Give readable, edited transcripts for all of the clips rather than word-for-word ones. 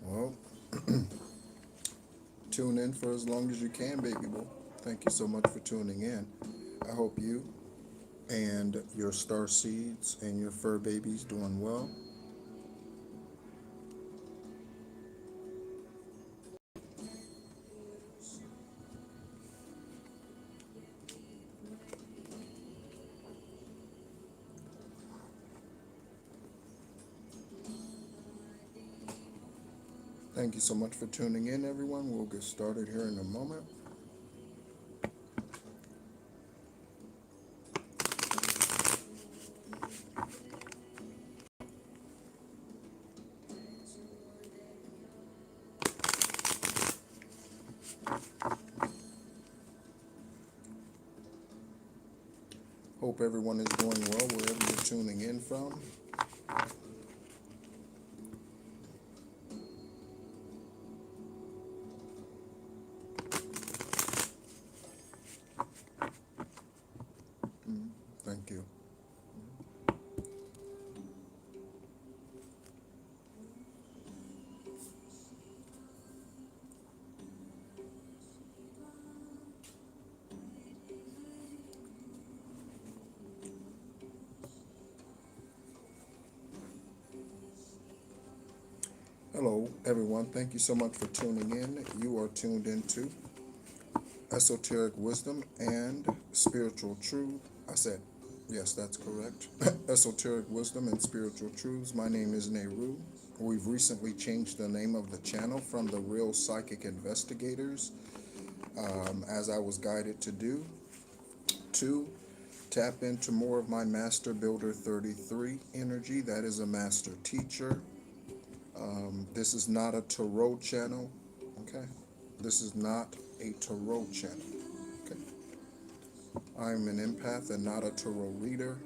Well, tune in for as long as you can, baby boy. Thank you so much for tuning in. I hope you and your star seeds and your fur babies doing well. Thank you so much for tuning in, everyone. We'll get started here in a moment. Hope everyone is doing well wherever you're tuning in from. Thank you. Hello, everyone. Thank you so much for tuning in. You are tuned into Esoteric Wisdom and Spiritual Truth. I said, yes, that's correct. Esoteric Wisdom and Spiritual Truths. My name is Nehru. We've recently changed the name of the channel from the Real Psychic Investigators, as I was guided to do, to tap into more of my Master Builder 33 energy. That is a master teacher. This is not a tarot channel, okay? This is not a tarot channel, okay? I'm an empath and not a tarot reader.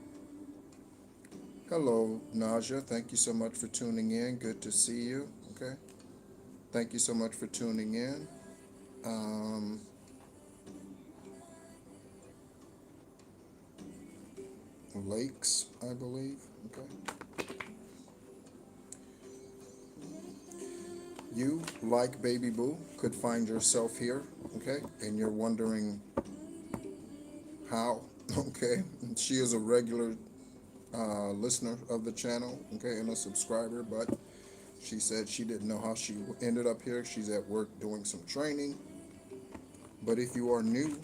Hello, Naja. Thank you so much for tuning in. Good to see you, okay? Thank you so much for tuning in. Um, Lakes, I believe, okay? You, like Baby Boo, could find yourself here, okay? And you're wondering how, okay? She is a regular listener of the channel, okay, and a subscriber, but she said she didn't know how she ended up here. She's at work doing some training. But if you are new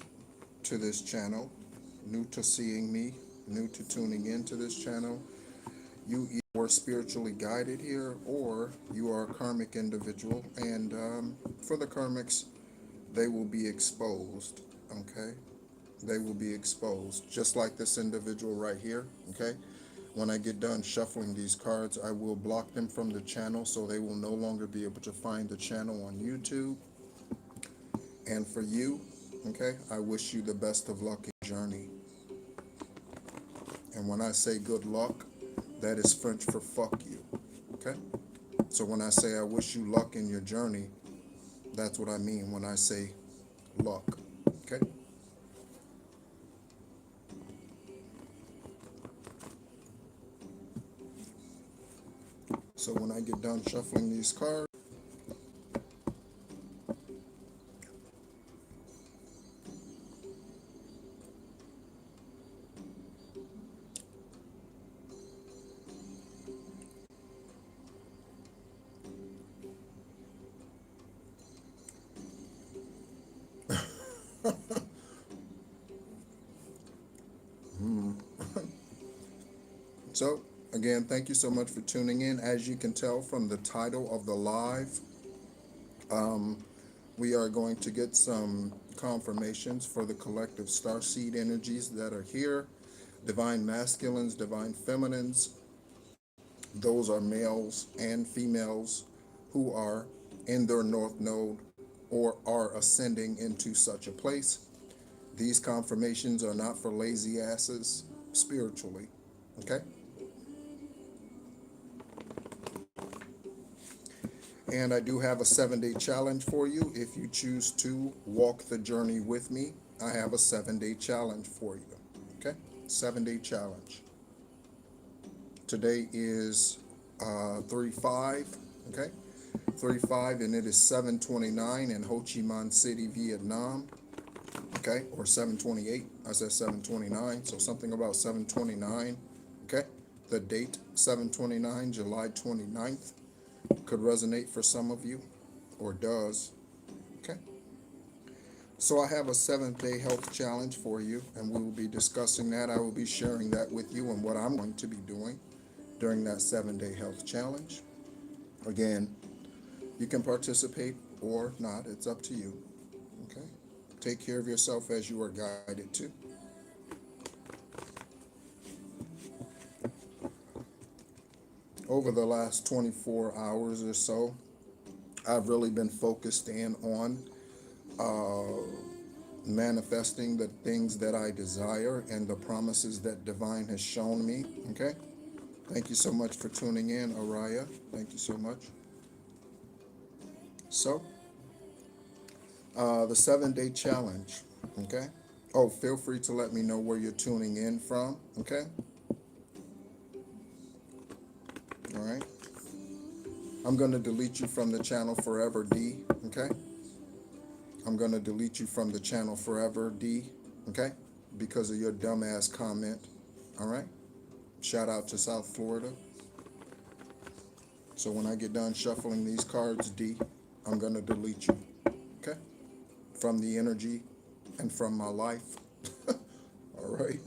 to this channel, new to seeing me, new to tuning into this channel, you either were spiritually guided here or you are a karmic individual. And for the karmics, they will be exposed, okay? They will be exposed, just like this individual right here, okay? When I get done shuffling these cards, I will block them from the channel so they will no longer be able to find the channel on YouTube. And for you, okay, I wish you the best of luck in your journey. And when I say good luck, that is French for fuck you, okay? So when I say I wish you luck in your journey, that's what I mean when I say luck, okay? So when I get done shuffling these cards, so again, thank you so much for tuning in. As you can tell from the title of the live, we are going to get some confirmations for the collective starseed energies that are here. Divine masculines, divine feminines, those are males and females who are in their north node or are ascending into such a place. These confirmations are not for lazy asses spiritually, okay? And I do have a 7-day challenge for you. If you choose to walk the journey with me, I have a 7-day challenge for you. Okay? 7-day challenge. Today is 3/5. Okay, 35, and it is 7:29 in Ho Chi Minh City, Vietnam. Okay, or 7:28. I said 7:29, so something about 7:29. Okay, the date 7:29, July 29th, could resonate for some of you, or does. Okay, so I have a 7th-day health challenge for you, and we will be discussing that. I will be sharing that with you and what I'm going to be doing during that 7-day health challenge. Again, you can participate or not, it's up to you. Okay, take care of yourself as you are guided to. Over the last 24 hours or so, I've really been focused in on manifesting the things that I desire and the promises that divine has shown me. Okay, thank you so much for tuning in, Araya. Thank you so much. So, the 7-day challenge. Okay, oh, feel free to let me know where you're tuning in from. Okay, all right. I'm going to delete you from the channel forever, D. Okay, I'm going to delete you from the channel forever, D. Okay, because of your dumbass comment. All right, shout out to South Florida. So when I get done shuffling these cards, D, I'm going to delete you. Okay, from the energy and from my life. All right.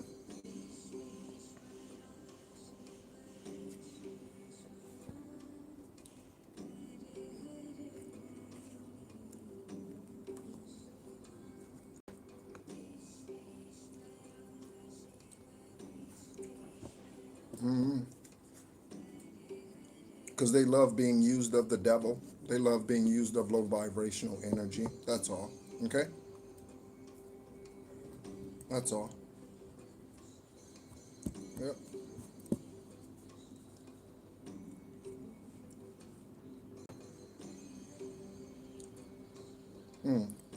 Because they love being used of the devil. They love being used of low vibrational energy. That's all. Okay? That's all. Yep.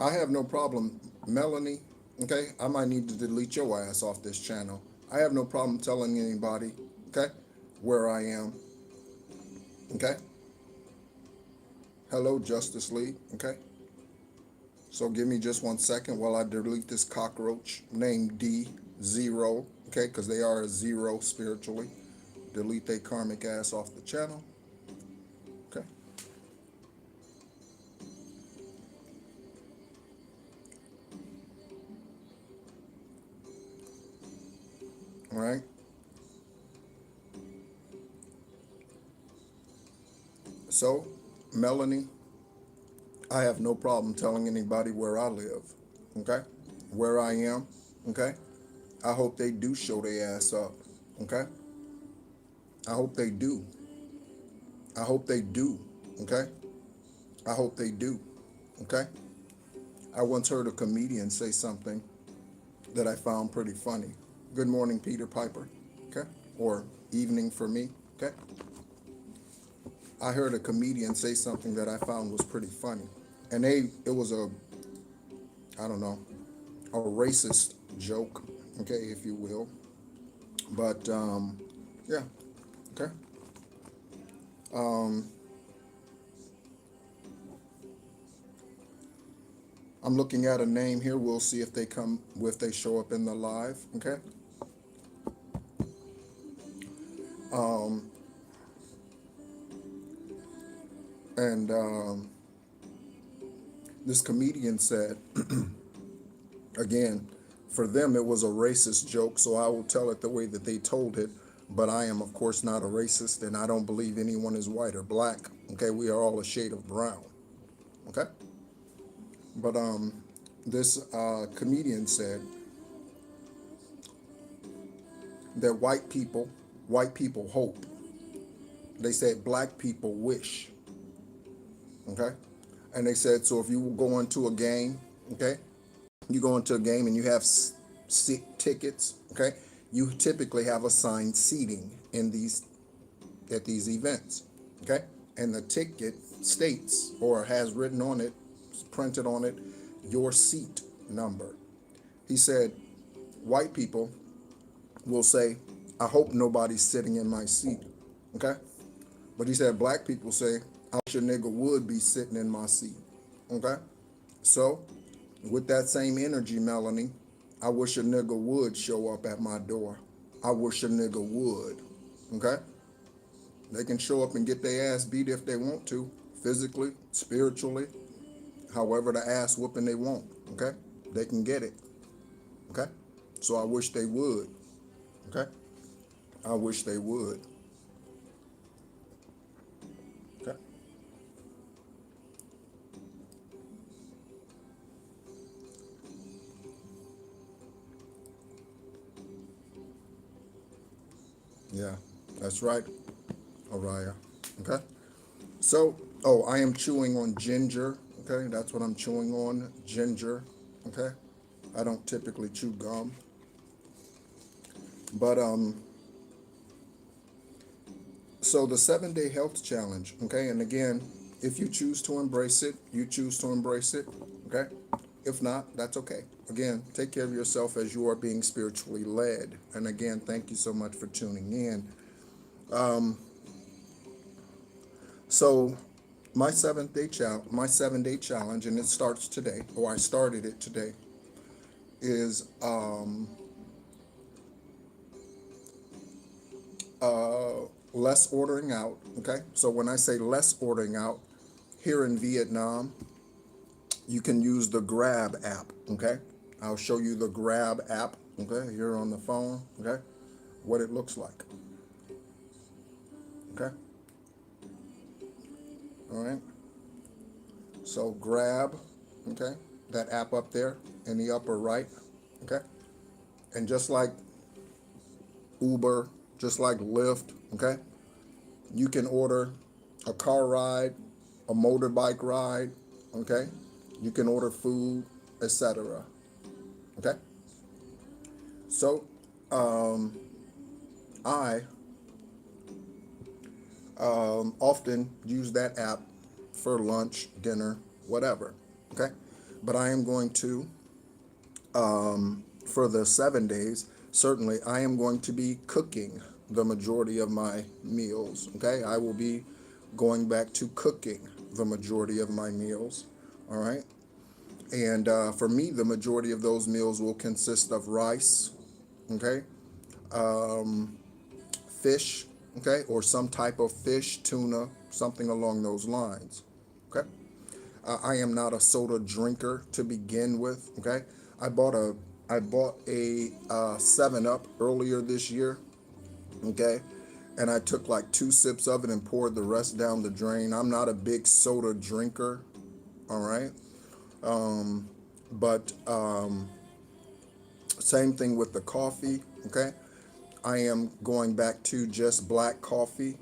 I have no problem, Melanie. Okay? I might need to delete your ass off this channel. I have no problem telling anybody, okay, where I am. Okay? Hello, Justice League. Okay? So give me just 1 second while I delete this cockroach named D0. Okay? Because they are a zero spiritually. Delete their karmic ass off the channel. Okay? All right? So, Melanie, I have no problem telling anybody where I live. Okay? Where I am. Okay? I hope they do show their ass up. Okay? I hope they do. I hope they do. Okay? I hope they do. Okay? I once heard a comedian say something that I found pretty funny. Good morning, Peter Piper. Okay? Or evening for me. Okay? I heard a comedian say something that I found was pretty funny. And it was a, I don't know, a racist joke, okay, if you will. But, yeah, okay. Um, I'm looking at a name here. We'll see if they come, if they show up in the live, okay? Um, and this comedian said, again, for them it was a racist joke, so I will tell it the way that they told it. But I am, of course, not a racist, and I don't believe anyone is white or black. Okay, we are all a shade of brown. Okay, but this comedian said that white people hope. They said black people wish. Okay, and they said so if you go into a game, okay, you go into a game and you have tickets, okay, you typically have assigned seating in these at these events, okay, and the ticket states or has written on it, printed on it, your seat number. He said white people will say, I hope nobody's sitting in my seat, okay, but he said black people say, I wish a nigga would be sitting in my seat. Okay? So, with that same energy, Melanie, I wish a nigga would show up at my door. I wish a nigga would. Okay? They can show up and get their ass beat if they want to, physically, spiritually, however the ass whooping they want. Okay? They can get it. Okay? So I wish they would. Okay? I wish they would. Okay? Yeah, that's right, Araya. Okay? So, oh, I am chewing on ginger. Okay? That's what I'm chewing on. Ginger. Okay? I don't typically chew gum. But so the 7 day health challenge, okay, and again, if you choose to embrace it, you choose to embrace it, okay? If not, that's okay. Again, take care of yourself as you are being spiritually led. And again, thank you so much for tuning in. So my 7 day challenge, and it starts today, or I started it today, is less ordering out, okay? So when I say less ordering out, here in Vietnam, you can use the Grab app, okay? I'll show you the Grab app, okay, here on the phone, okay? What it looks like, okay? All right? So Grab, okay, that app up there in the upper right, okay? And just like Uber, just like Lyft, okay? You can order a car ride, a motorbike ride, okay? You can order food, etc. Okay? So, I often use that app for lunch, dinner, whatever. Okay? But I am going to, for the 7 days, certainly I am going to be cooking the majority of my meals. Okay? I will be going back to cooking the majority of my meals. All right? And for me, the majority of those meals will consist of rice, okay, fish, okay, or some type of fish, tuna, something along those lines, okay. I am not a soda drinker to begin with, okay. I bought a I bought a 7 Up earlier this year, okay, and I took like 2 sips of it and poured the rest down the drain. I'm not a big soda drinker, all right, but same thing with the coffee, okay. I am going back to just black coffee.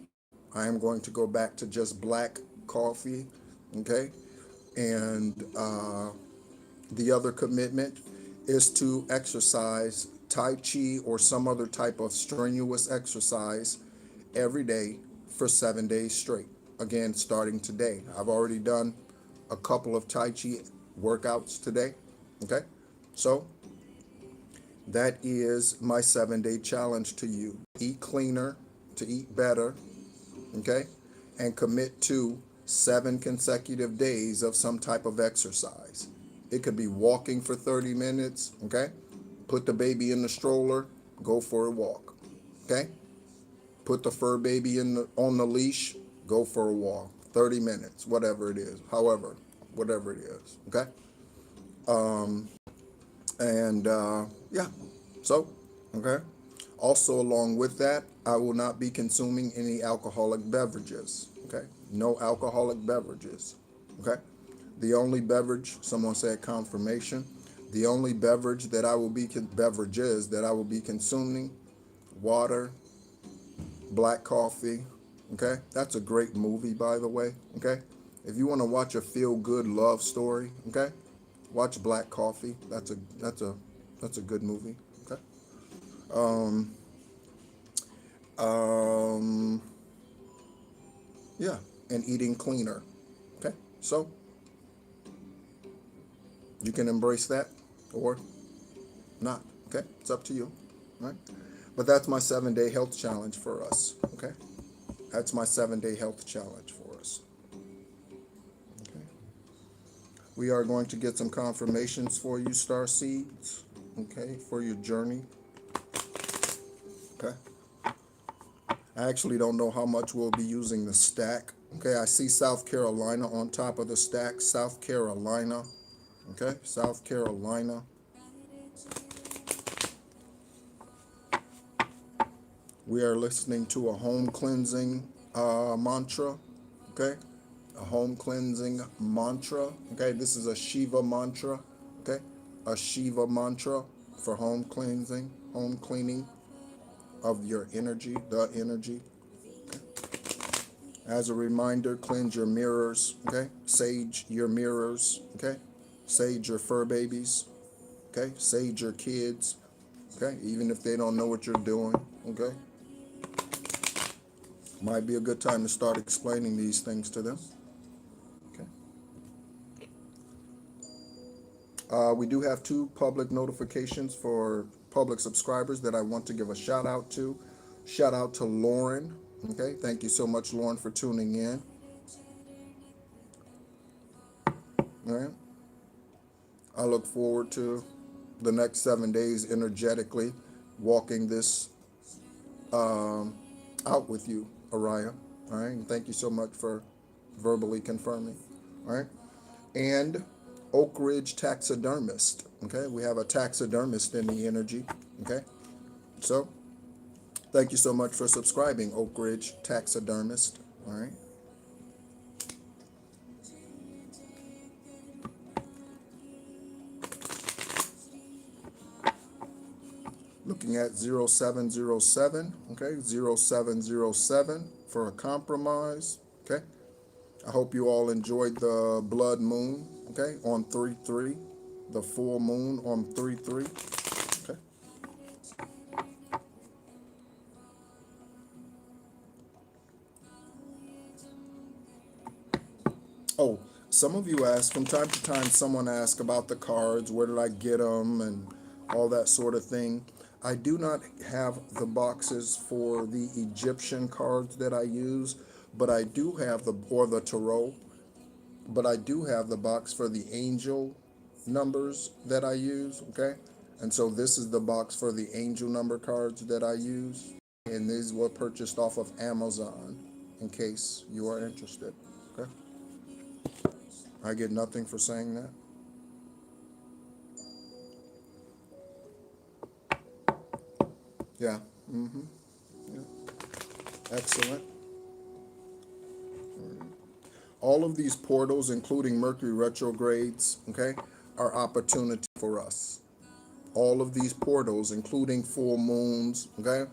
I am going to go back to just black coffee, okay? And the other commitment is to exercise Tai Chi or some other type of strenuous exercise every day for 7 days straight. Again, starting today. I've already done a couple of Tai Chi workouts today, okay? So that is my 7 day challenge to you. Eat cleaner, to eat better, okay? And commit to 7 consecutive days of some type of exercise. It could be walking for 30 minutes, okay? Put the baby in the stroller, go for a walk, okay? Put the fur baby on the leash, go for a walk. 30 minutes, whatever it is, however, whatever it is, okay? And yeah, so, okay. Also, along with that, I will not be consuming any alcoholic beverages, okay? No alcoholic beverages, okay? The only beverage, someone said confirmation, the only beverages that I will be consuming, water, black coffee, okay? That's a great movie, by the way, okay? If you want to watch a feel-good love story, okay? Watch Black Coffee. That's a good movie. Okay. Um, yeah, and eating cleaner. Okay. So you can embrace that or not. Okay. It's up to you. All right. But that's my 7 day health challenge for us. Okay. That's my 7 day health challenge for us. We are going to get some confirmations for you, star seeds, okay, for your journey. Okay. I actually don't know how much we'll be using the stack. Okay, I see South Carolina on top of the stack. South Carolina. Okay, South Carolina. We are listening to a home cleansing mantra. Okay, a home cleansing mantra. Okay, this is a Shiva mantra. Okay, a Shiva mantra for home cleansing, home cleaning of your energy, the energy. As a reminder, cleanse your mirrors, okay? Sage your mirrors, okay? Sage your fur babies, okay? Sage your kids, okay? Even if they don't know what you're doing, okay? Might be a good time to start explaining these things to them, okay? We do have 2 public notifications for public subscribers that I want to give a shout out to. Shout out to Lauren, okay? Thank you so much, Lauren, for tuning in, all right? I look forward to the next 7 days energetically walking this out with you, Araya. All right. And thank you so much for verbally confirming. All right. And Oak Ridge Taxidermist. Okay. We have a taxidermist in the energy. Okay. So thank you so much for subscribing, Oak Ridge Taxidermist. All right. Looking at 0707, okay, 0707 for a compromise, okay. I hope you all enjoyed the blood moon, okay, on 3/3, the full moon on 3/3, okay. Oh, some of you ask, from time to time, someone asks about the cards, where did I get them, and all that sort of thing. I do not have the boxes for the Egyptian cards that I use, but I do have or the tarot, but I do have the box for the angel numbers that I use, okay? And so this is the box for the angel number cards that I use. And these were purchased off of Amazon, in case you are interested, okay? I get nothing for saying that. Yeah, yeah. Excellent. All of these portals, including Mercury retrogrades, okay, are opportunity for us. All of these portals, including full moons, okay,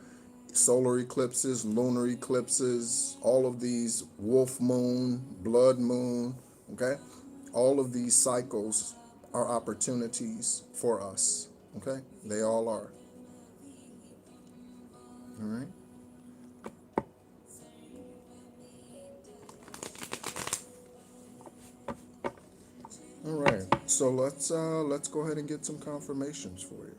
solar eclipses, lunar eclipses, all of these wolf moon, blood moon, okay, all of these cycles are opportunities for us, okay, they all are, all right. All right, so let's go ahead and get some confirmations for you.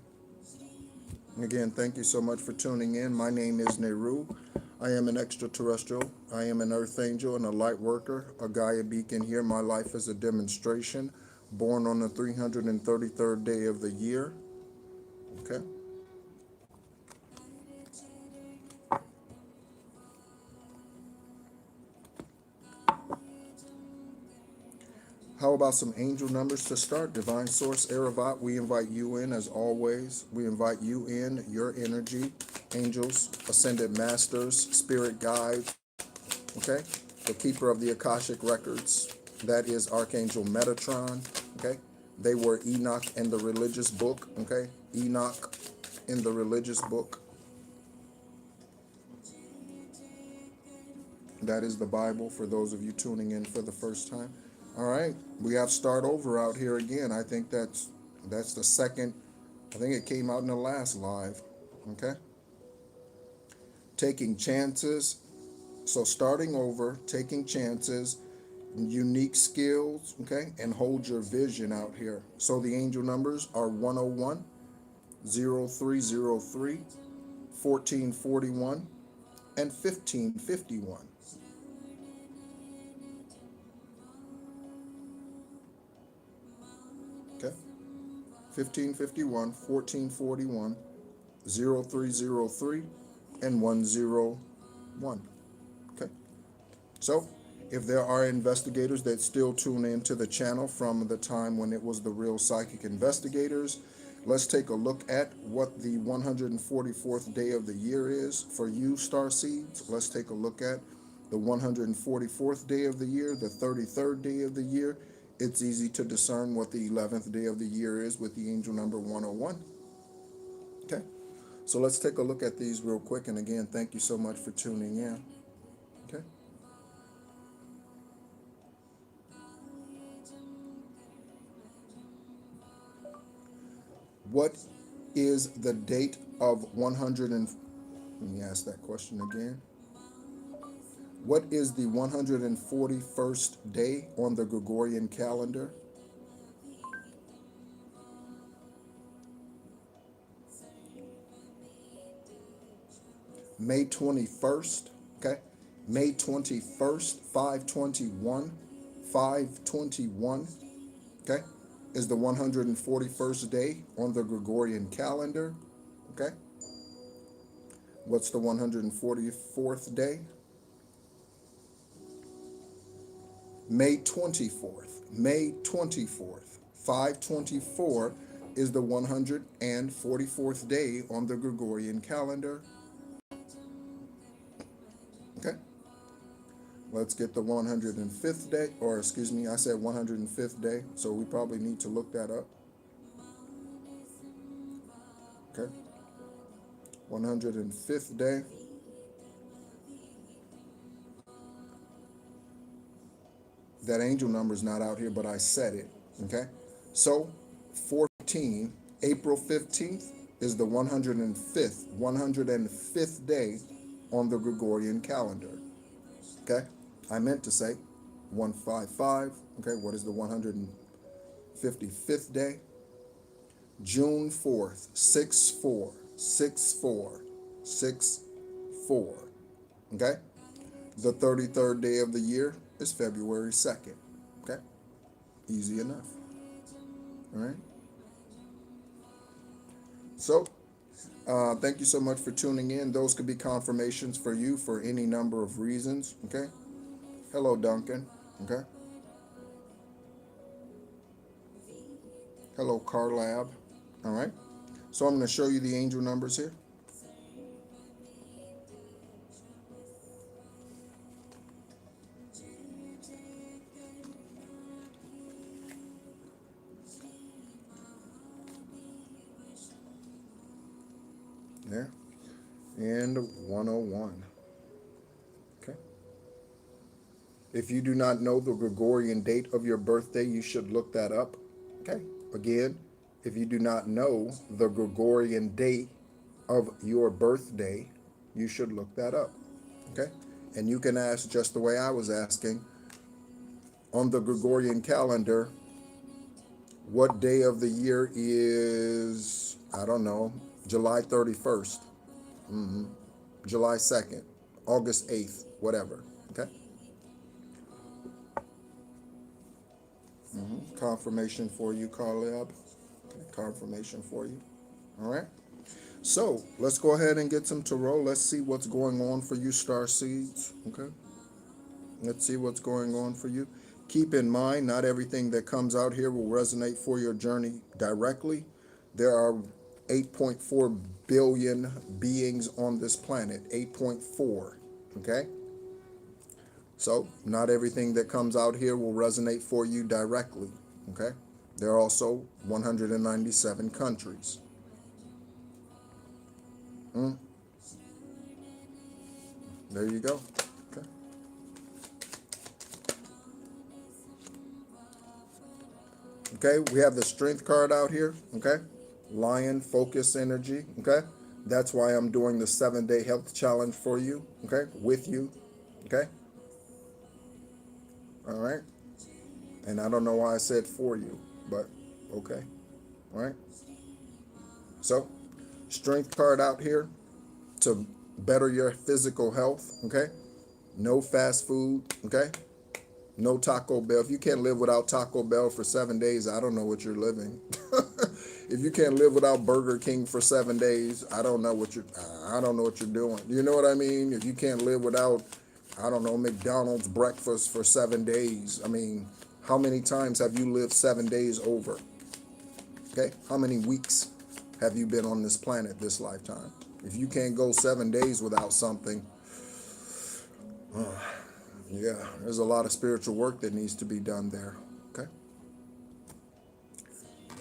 Again, thank you so much for tuning in. My name is Nehru. I am an extraterrestrial. I am an earth angel and a light worker, a Gaia beacon here. My life is a demonstration. Born on the 333rd day of the year. Okay. How about some angel numbers to start? Divine Source, Erevat, we invite you in as always. We invite you in, your energy, angels, ascended masters, spirit guides, okay? The keeper of the Akashic records, that is Archangel Metatron, okay? They were Enoch in the religious book, okay? Enoch in the religious book. That is the Bible for those of you tuning in for the first time. All right, we have Start Over out here again. I think that's the second. I think it came out in the last live. Okay. Taking chances. So starting over, taking chances, unique skills, okay, and hold your vision out here. So the angel numbers are 101, 0303, 1441, and 1551. 1551, 1441, 0303, and 101. Okay. So, if there are investigators that still tune into the channel from the time when it was the Real Psychic Investigators, let's take a look at what the 144th day of the year is for you, Starseeds. Let's take a look at the 144th day of the year, the 33rd day of the year. It's easy to discern what the 11th day of the year is with the angel number 101. Okay, so let's take a look at these real quick. And again, thank you so much for tuning in. Okay. What is the date of 100 and, let me ask that question again. What is the 141st day on the Gregorian calendar? May 21st, okay? May 21st, 521, 521, okay? Is the 141st day on the Gregorian calendar, okay? What's the 144th day? May 24th, May 24th, 524 is the 144th day on the Gregorian calendar. Okay, let's get the 105th day, or excuse me, I said 105th day, so we probably need to look that up. Okay, 105th day. That angel number is not out here, but I said it. Okay, so 14, April 15th is the 105th day on the Gregorian calendar. Okay, I meant to say 155. Okay, what is the 155th day? June 4th, 6-4, 6-4, 6-4. Okay, the 33rd day of the year is February 2nd. Okay, easy enough. All right. So, thank you so much for tuning in. Those could be confirmations for you for any number of reasons. Okay. Hello, Duncan. Okay. Hello, Carlab. All right. So I'm going to show you the angel numbers here. There. And 101. Okay. If you do not know the Gregorian date of your birthday, you should look that up. Okay. Again, if you do not know the Gregorian date of your birthday, you should look that up. Okay. And you can ask just the way I was asking. On the Gregorian calendar, what day of the year is, I don't know, July 31st, July 2nd, August 8th, whatever. Okay. Confirmation for you, Carleb. Okay. Confirmation for you. All right. So let's go ahead and get some tarot. Let's see what's going on for you, star seeds. Okay. Let's see what's going on for you. Keep in mind, not everything that comes out here will resonate for your journey directly. There are 8.4 billion beings on this planet. 8.4. Okay. So not everything that comes out here will resonate for you directly. Okay. There are also 197 countries. There you go. Okay. Okay, we have the strength card out here. Okay. Lion, focus, energy. Okay. That's why I'm doing the 7-day health challenge for you. Okay. With you. Okay. All right. And I don't know why I said for you, but okay. All right. So, strength card out here to better your physical health. Okay. No fast food. Okay. No Taco Bell. If you can't live without Taco Bell for 7 days, I don't know what you're living. If you can't live without Burger King for 7 days, I don't know what you're doing. You know what I mean? If you can't live without, I don't know, McDonald's breakfast for 7 days. I mean, how many times have you lived 7 days over? Okay, how many weeks have you been on this planet this lifetime? If you can't go 7 days without something, yeah, there's a lot of spiritual work that needs to be done there. Okay.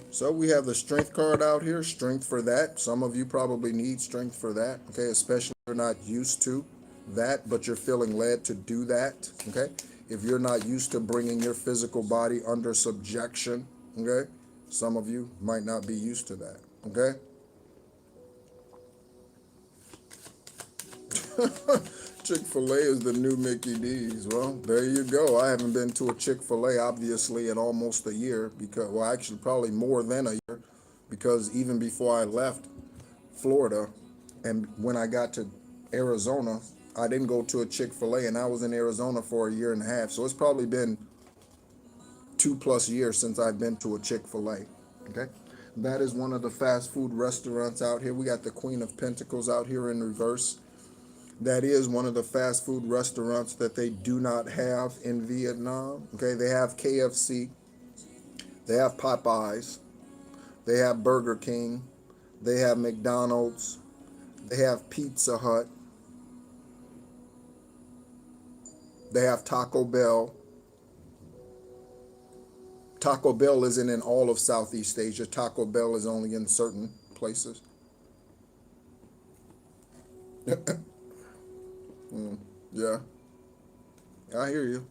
So we have the strength card out here, strength for that. Some of you probably need strength for that, okay, especially if you're not used to that, but you're feeling led to do that, okay? If you're not used to bringing your physical body under subjection, okay? Some of you might not be used to that, okay? Chick-fil-A is the new Mickey D's. Well, there you go. I haven't been to a Chick-fil-A, obviously, in almost a year, because, well, actually, probably more than a year, because even before I left Florida and when I got to Arizona, I didn't go to a Chick-fil-A, and I was in Arizona for a year and a half. So it's probably been 2+ years since I've been to a Chick-fil-A, okay? That is one of the fast food restaurants out here. We got the Queen of Pentacles out here in reverse. That is one of the fast food restaurants that they do not have in Vietnam. Okay, they have KFC, they have Popeyes, they have Burger King, they have McDonald's, they have Pizza Hut, they have Taco Bell. Taco Bell isn't in all of Southeast Asia. Taco Bell is only in certain places. Yeah, I hear you.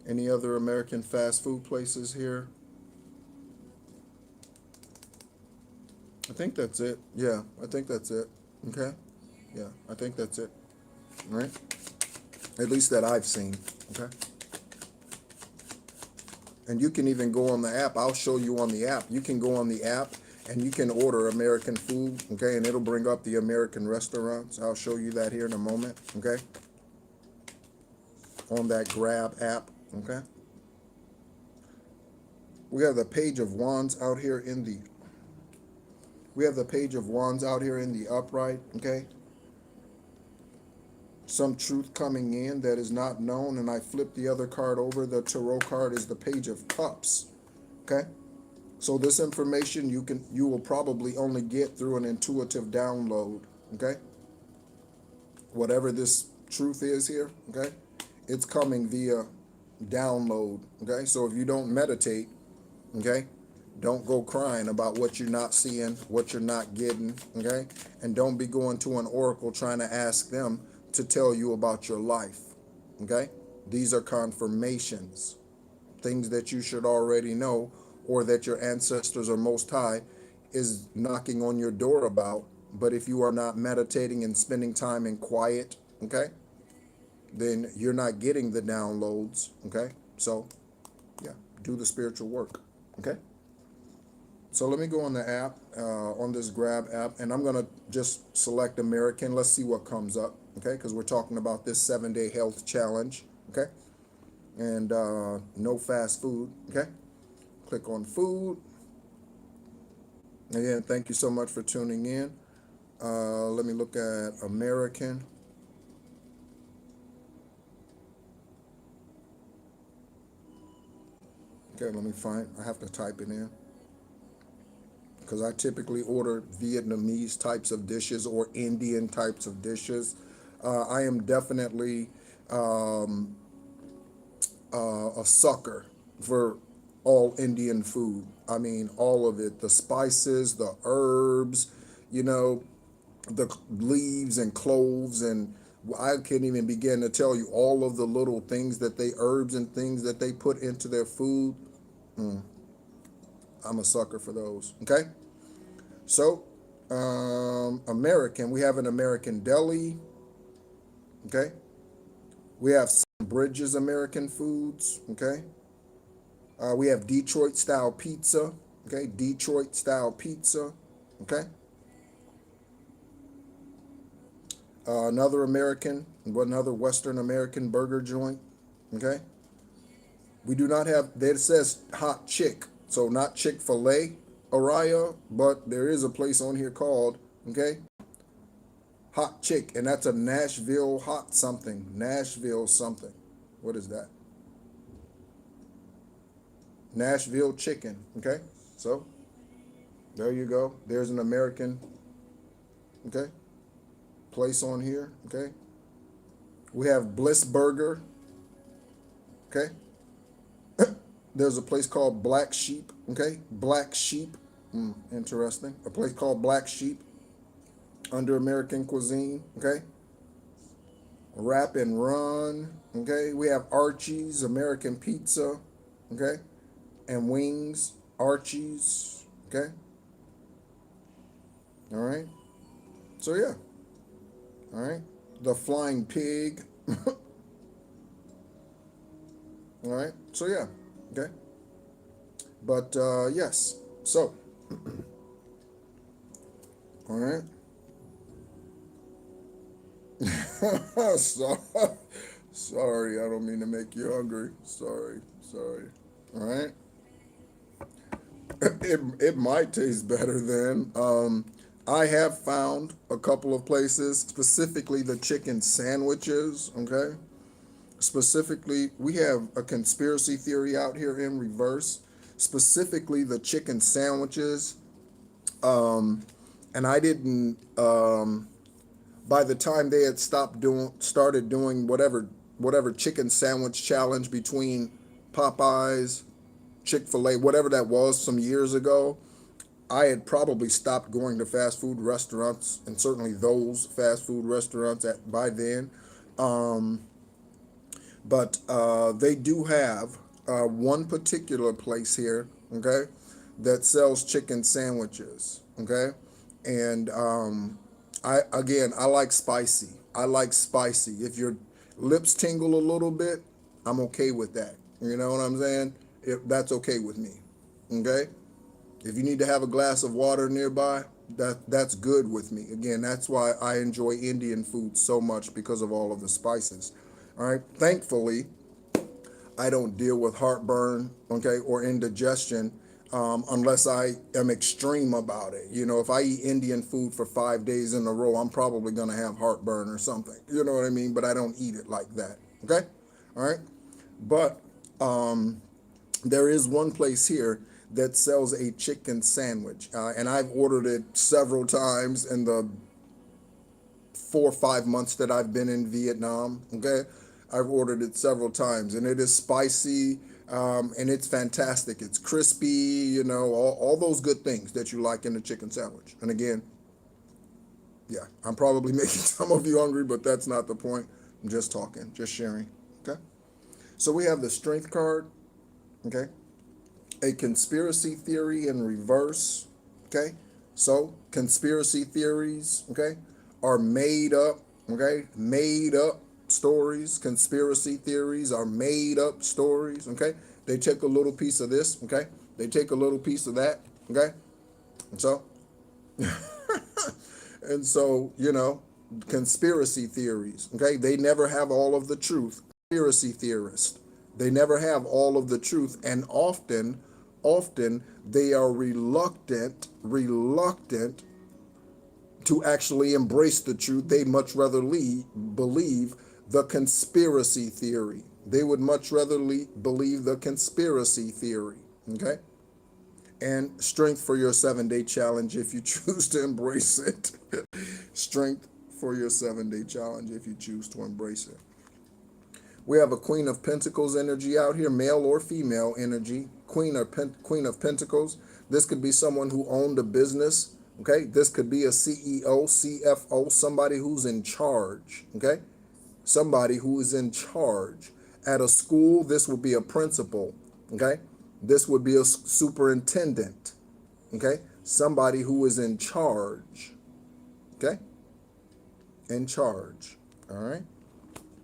Any other American fast food places here? I think that's it. Yeah, I think that's it. Okay. Yeah, I think that's it. All right. At least that I've seen. Okay. And you can even go on the app. I'll show you on the app. You can go on the app and you can order American food, okay? And it'll bring up the American restaurants. I'll show you that here in a moment, okay? On that Grab app, okay? We have the Page of Wands out here in the, upright, okay? Some truth coming in that is not known, and I flip the other card over. The Tarot card is the Page of Cups, okay? So this information you will probably only get through an intuitive download, okay? Whatever this truth is here, okay? It's coming via download, okay? So if you don't meditate, okay? Don't go crying about what you're not seeing, what you're not getting, okay? And don't be going to an oracle trying to ask them to tell you about your life, okay? These are confirmations, things that you should already know, or that your ancestors or Most High is knocking on your door about. But if you are not meditating and spending time in quiet, okay, then you're not getting the downloads, okay? So, yeah, do the spiritual work, okay? So let me go on the app, on this Grab app, and I'm going to just select American. Let's see what comes up, okay? Because we're talking about this 7-day health challenge, okay? And no fast food, okay? Click on food. Again, thank you so much for tuning in. Let me look at American. Okay, let me find, I have to type it in, because I typically order Vietnamese types of dishes or Indian types of dishes. I am definitely a sucker for all Indian food. I mean, all of it, the spices, the herbs, you know, the leaves and cloves, and I can't even begin to tell you all of the little things that herbs and things that they put into their food. I'm a sucker for those, okay? So, American, we have an American deli, okay? We have Bridges American Foods, okay? We have Detroit style pizza, okay? Detroit style pizza, okay? Another Western American burger joint, okay? We do not have, that says hot chick, So not Chick-fil-A, Araya, but there is a place on here called, okay, Hot Chick, and that's a Nashville hot something. Nashville something. What is that? Nashville chicken, okay? So there you go. There's an American, okay, place on here, okay? We have Bliss Burger, okay? There's a place called Black Sheep, okay? Black Sheep, interesting. A place called Black Sheep under American cuisine, okay? Wrap and Run, okay? We have Archie's, American Pizza, okay? And Wings, Archie's, okay? All right? So, yeah, all right? The Flying Pig, all right? So, yeah, okay? But, yes, so, all right? So, sorry, I don't mean to make you hungry. Sorry. All right. It might taste better then. I have found a couple of places, specifically the chicken sandwiches. Okay. Specifically, we have a conspiracy theory out here in reverse. Specifically, the chicken sandwiches. And I didn't. By the time they had started doing whatever chicken sandwich challenge between Popeyes, Chick-fil-A, whatever that was some years ago, I had probably stopped going to fast food restaurants, and certainly those fast food restaurants by then. But they do have one particular place here, okay, that sells chicken sandwiches, okay, and I like spicy. I like spicy. If your lips tingle a little bit, I'm okay with that. You know what I'm saying? That's okay with me. Okay? If you need to have a glass of water nearby, that's good with me. Again, that's why I enjoy Indian food so much, because of all of the spices. All right? Thankfully, I don't deal with heartburn, okay, or indigestion, unless I am extreme about it. You know, if I eat Indian food for 5 days in a row, I'm probably going to have heartburn or something. You know what I mean? But I don't eat it like that. Okay? All right? But there is one place here that sells a chicken sandwich, and I've ordered it several times in the 4 or 5 months that I've been in Vietnam. Okay, I've ordered it several times, and it is spicy, and it's fantastic. It's crispy, you know, all those good things that you like in a chicken sandwich. And again, yeah, I'm probably making some of you hungry, but that's not the point. I'm just talking, just sharing. Okay, so we have the strength card. Okay, a conspiracy theory in reverse. Okay, so conspiracy theories, okay, are made up. Okay, made up stories. Conspiracy theories are made up stories. Okay, they take a little piece of this. Okay, they take a little piece of that. Okay, and so and so, you know, conspiracy theories. Okay, they never have all of the truth. Conspiracy theorists, they never have all of the truth, and often they are reluctant to actually embrace the truth. They much rather believe the conspiracy theory. They would much rather believe the conspiracy theory. Okay, and strength for your 7-day challenge if you choose to embrace it. Strength for your 7-day challenge if you choose to embrace it. We have a Queen of Pentacles energy out here, male or female energy. Queen of Pentacles. This could be someone who owned a business. Okay, this could be a CEO, CFO, somebody who's in charge. Okay, somebody who is in charge. At a school, this would be a principal. Okay, this would be a superintendent. Okay, somebody who is in charge. Okay, in charge. All right.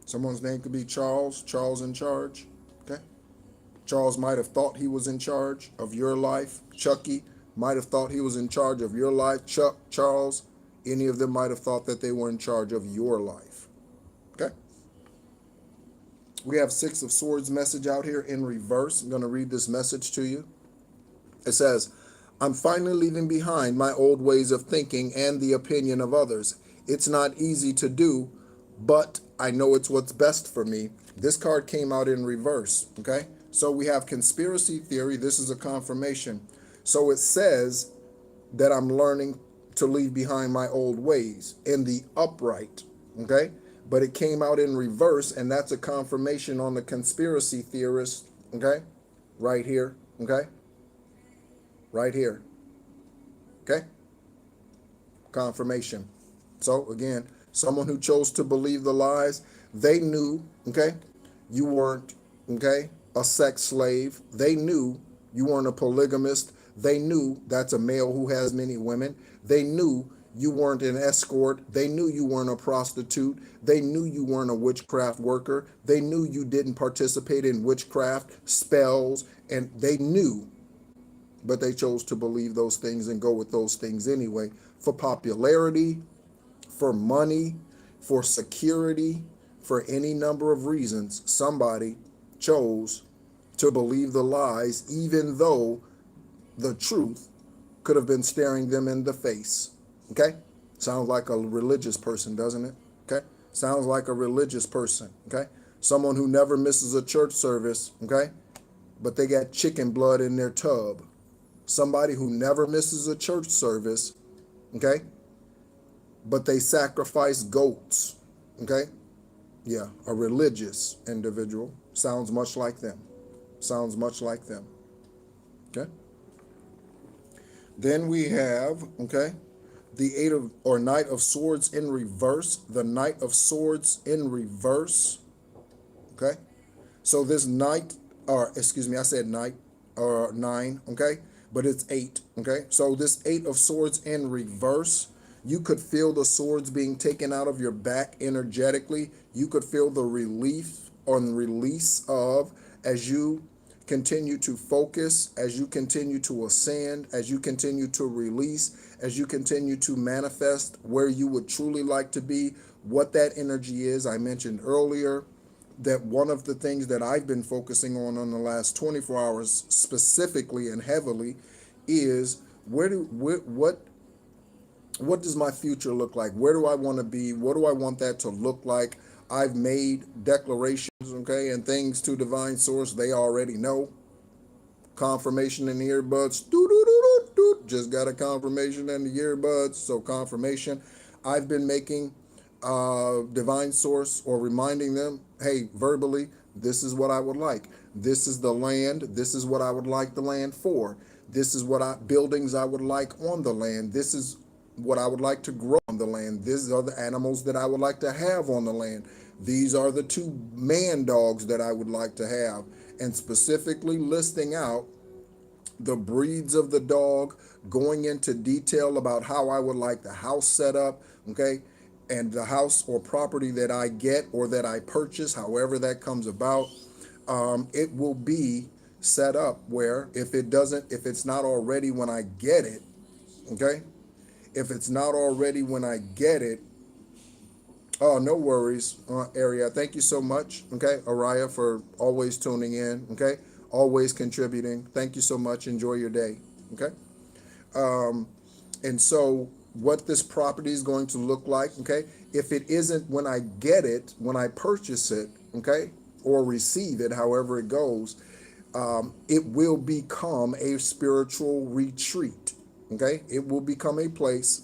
Someone's name could be Charles. Charles in charge. Okay. Charles might have thought he was in charge of your life. Chucky might have thought he was in charge of your life. Chuck, Charles, any of them might have thought that they were in charge of your life. Okay. We have Six of Swords message out here in reverse. I'm going to read this message to you. It says, I'm finally leaving behind my old ways of thinking and the opinion of others. It's not easy to do, but I know it's what's best for me. This card came out in reverse, okay? So we have conspiracy theory. This is a confirmation. So it says that I'm learning to leave behind my old ways in the upright, okay? But it came out in reverse, and that's a confirmation on the conspiracy theorist, okay? Right here, okay? Right here, okay? Confirmation. So again, someone who chose to believe the lies, they knew, okay, you weren't, okay, a sex slave. They knew you weren't a polygamist. They knew that's a male who has many women. They knew you weren't an escort. They knew you weren't a prostitute. They knew you weren't a witchcraft worker. They knew you didn't participate in witchcraft, spells, and they knew, but they chose to believe those things and go with those things anyway, for popularity, for money, for security, for any number of reasons. Somebody chose to believe the lies, even though the truth could have been staring them in the face. Okay? Sounds like a religious person, doesn't it? Okay? Sounds like a religious person. Okay? Someone who never misses a church service. Okay? But they got chicken blood in their tub. Somebody who never misses a church service. Okay? But they sacrifice goats. Okay? Yeah, a religious individual. Sounds much like them. Sounds much like them. Okay? Then we have, okay, the Eight of, or Knight of Swords in reverse. The Knight of Swords in reverse. Okay? So this knight, or excuse me, I said knight, or 9, okay? But it's 8, okay? So this 8 of Swords in reverse, you could feel the swords being taken out of your back energetically. You could feel the relief on release of, as you continue to focus, as you continue to ascend, as you continue to release, as you continue to manifest where you would truly like to be, what that energy is. I mentioned earlier that one of the things that I've been focusing on the last 24 hours specifically and heavily is what does my future look like? Where do I want to be? What do I want that to look like? I've made declarations, okay, and things to divine source. They already know. Confirmation in the earbuds. Doo, doo, doo, doo, doo. Just got a confirmation in the earbuds. So confirmation. I've been making divine source or reminding them, hey, verbally, this is what I would like. This is the land. This is what I would like the land for. This is what buildings I would like on the land. This is what I would like to grow on the land. These are the animals that I would like to have on the land. These are the 2 man dogs that I would like to have. And specifically listing out the breeds of the dog, going into detail about how I would like the house set up, okay? And the house or property that I get or that I purchase, however that comes about, it will be set up where if it's not already when I get it, okay? If it's not already when I get it, oh, no worries, Aria. Thank you so much, okay, Araya, for always tuning in, okay, always contributing. Thank you so much. Enjoy your day, okay? And so what this property is going to look like, okay, if it isn't when I get it, when I purchase it, okay, or receive it, however it goes, it will become a spiritual retreat, okay? It will become a place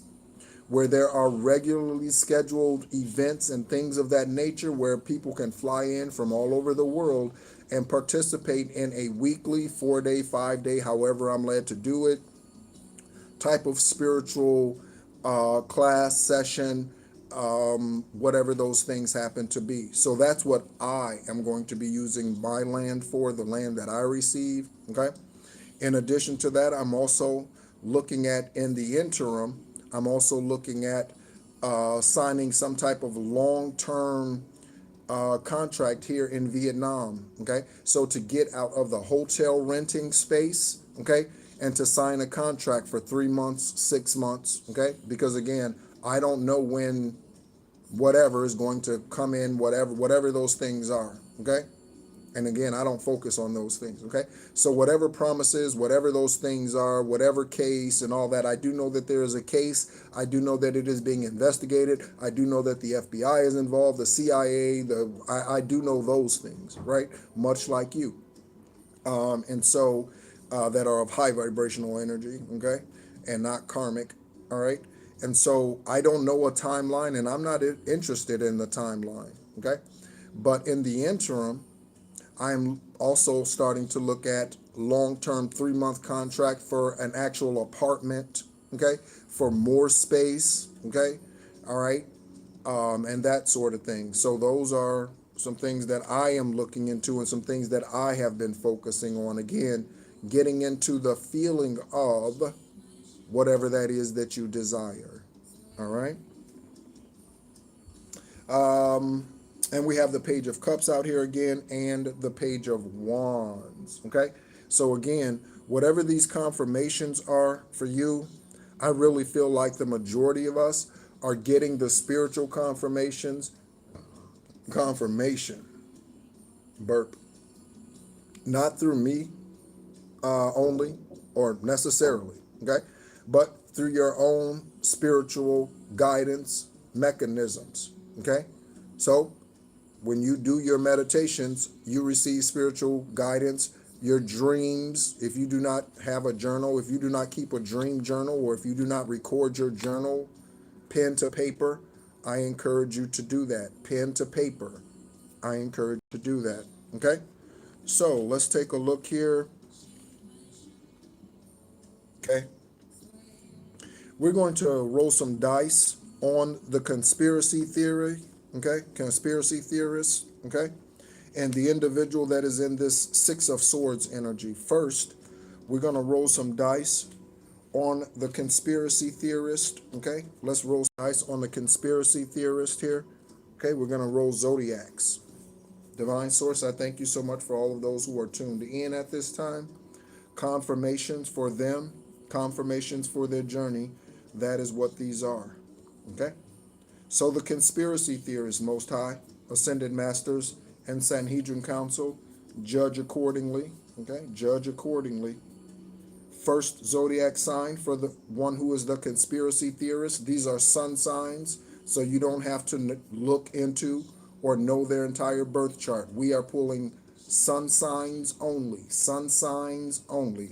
where there are regularly scheduled events and things of that nature where people can fly in from all over the world and participate in a weekly, 4-day, 5-day, however I'm led to do it, type of spiritual class, session, whatever those things happen to be. So that's what I am going to be using my land for, the land that I receive, okay? In addition to that, I'm also looking at, in the interim, I'm also looking at signing some type of long-term contract here in Vietnam, okay? So to get out of the hotel renting space, okay, and to sign a contract for 3 months, 6 months, okay? Because again, I don't know when whatever is going to come in, whatever those things are, okay? And again, I don't focus on those things, okay? So whatever promises, whatever those things are, whatever case and all that, I do know that there is a case. I do know that it is being investigated. I do know that the FBI is involved, the CIA, I do know those things, right? Much like you. And so that are of high vibrational energy, okay? And not karmic, all right? And so I don't know a timeline, and I'm not interested in the timeline, okay? But in the interim, I'm also starting to look at long-term 3-month contract for an actual apartment, okay, for more space, okay, all right, and that sort of thing. So those are some things that I am looking into and some things that I have been focusing on. Again, getting into the feeling of whatever that is that you desire, all right. And we have the Page of Cups out here again and the Page of Wands, okay? So again, whatever these confirmations are for you, I really feel like the majority of us are getting the spiritual confirmation, burp, not through me only or necessarily, okay? But through your own spiritual guidance mechanisms, okay? So when you do your meditations, you receive spiritual guidance. Your dreams, if you do not have a journal, if you do not keep a dream journal, or if you do not record your journal, pen to paper, I encourage you to do that. Pen to paper, I encourage you to do that. Okay? So let's take a look here. Okay? We're going to roll some dice on the conspiracy theory. Okay? Conspiracy theorists. Okay? And the individual that is in this Six of Swords energy. First, we're going to roll some dice on the conspiracy theorist. Okay, let's roll dice on the conspiracy theorist here. Okay, we're going to roll Zodiacs. Divine Source, I thank you so much for all of those who are tuned in at this time. Confirmations for them, confirmations for their journey. That is what these are. Okay, so the conspiracy theorists, Most High, Ascended Masters, and Sanhedrin Council, judge accordingly. Okay, judge accordingly. First zodiac sign for the one who is the conspiracy theorist. These are sun signs, so you don't have to look into or know their entire birth chart. We are pulling sun signs only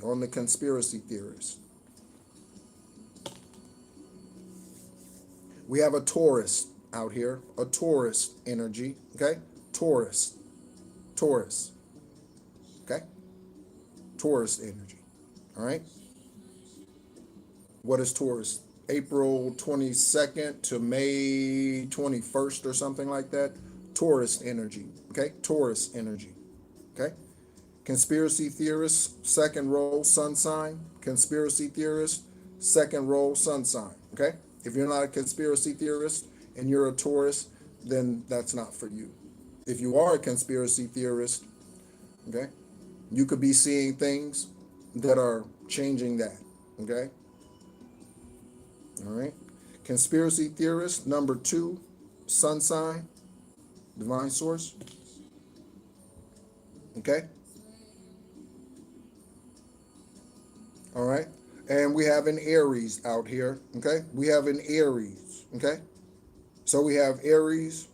on the conspiracy theorist. We have a Taurus out here, a Taurus energy, okay? Taurus, okay? Taurus energy, all right? What is Taurus? April 22nd to May 21st or something like that. Taurus energy, okay? Taurus energy, okay? Conspiracy theorists, second row, sun sign. Conspiracy theorist, second row, sun sign, okay? If you're not a conspiracy theorist and you're a Taurus, then that's not for you. If you are a conspiracy theorist, okay, you could be seeing things that are changing that, okay? All right. Conspiracy theorist, number 2, sun sign, divine source. Okay. All right. And we have an Aries out here. Okay. We have an Aries. Okay. So we have Aries,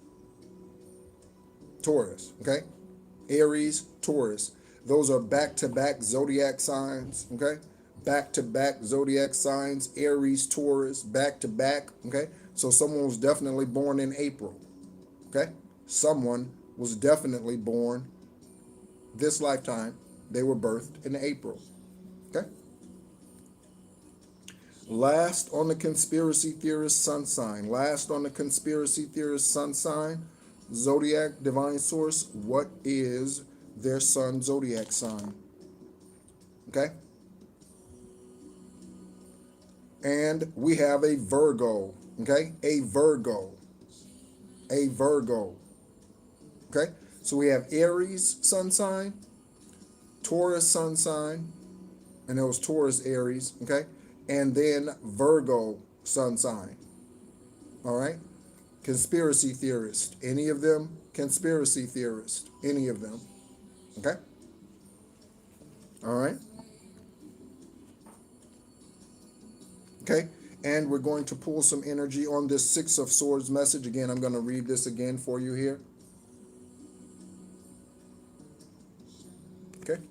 Taurus. Okay. Aries, Taurus. Those are back-to-back zodiac signs. Okay. Back-to-back zodiac signs, Aries, Taurus, back-to-back, okay? So someone was definitely born in April, okay? Someone was definitely born this lifetime. They were birthed in April, okay? Last on the conspiracy theorist sun sign. Last on the conspiracy theorist sun sign, zodiac, divine source. What is their sun zodiac sign? Okay? And we have a Virgo, okay? A Virgo. Okay? So we have Aries sun sign, Taurus sun sign, and it was Taurus Aries, okay? And then Virgo sun sign. All right? Conspiracy theorist. Any of them? Conspiracy theorist. Any of them. Okay? All right? Okay? And we're going to pull some energy on this Six of Swords message. Again, I'm going to read this again for you here. Okay?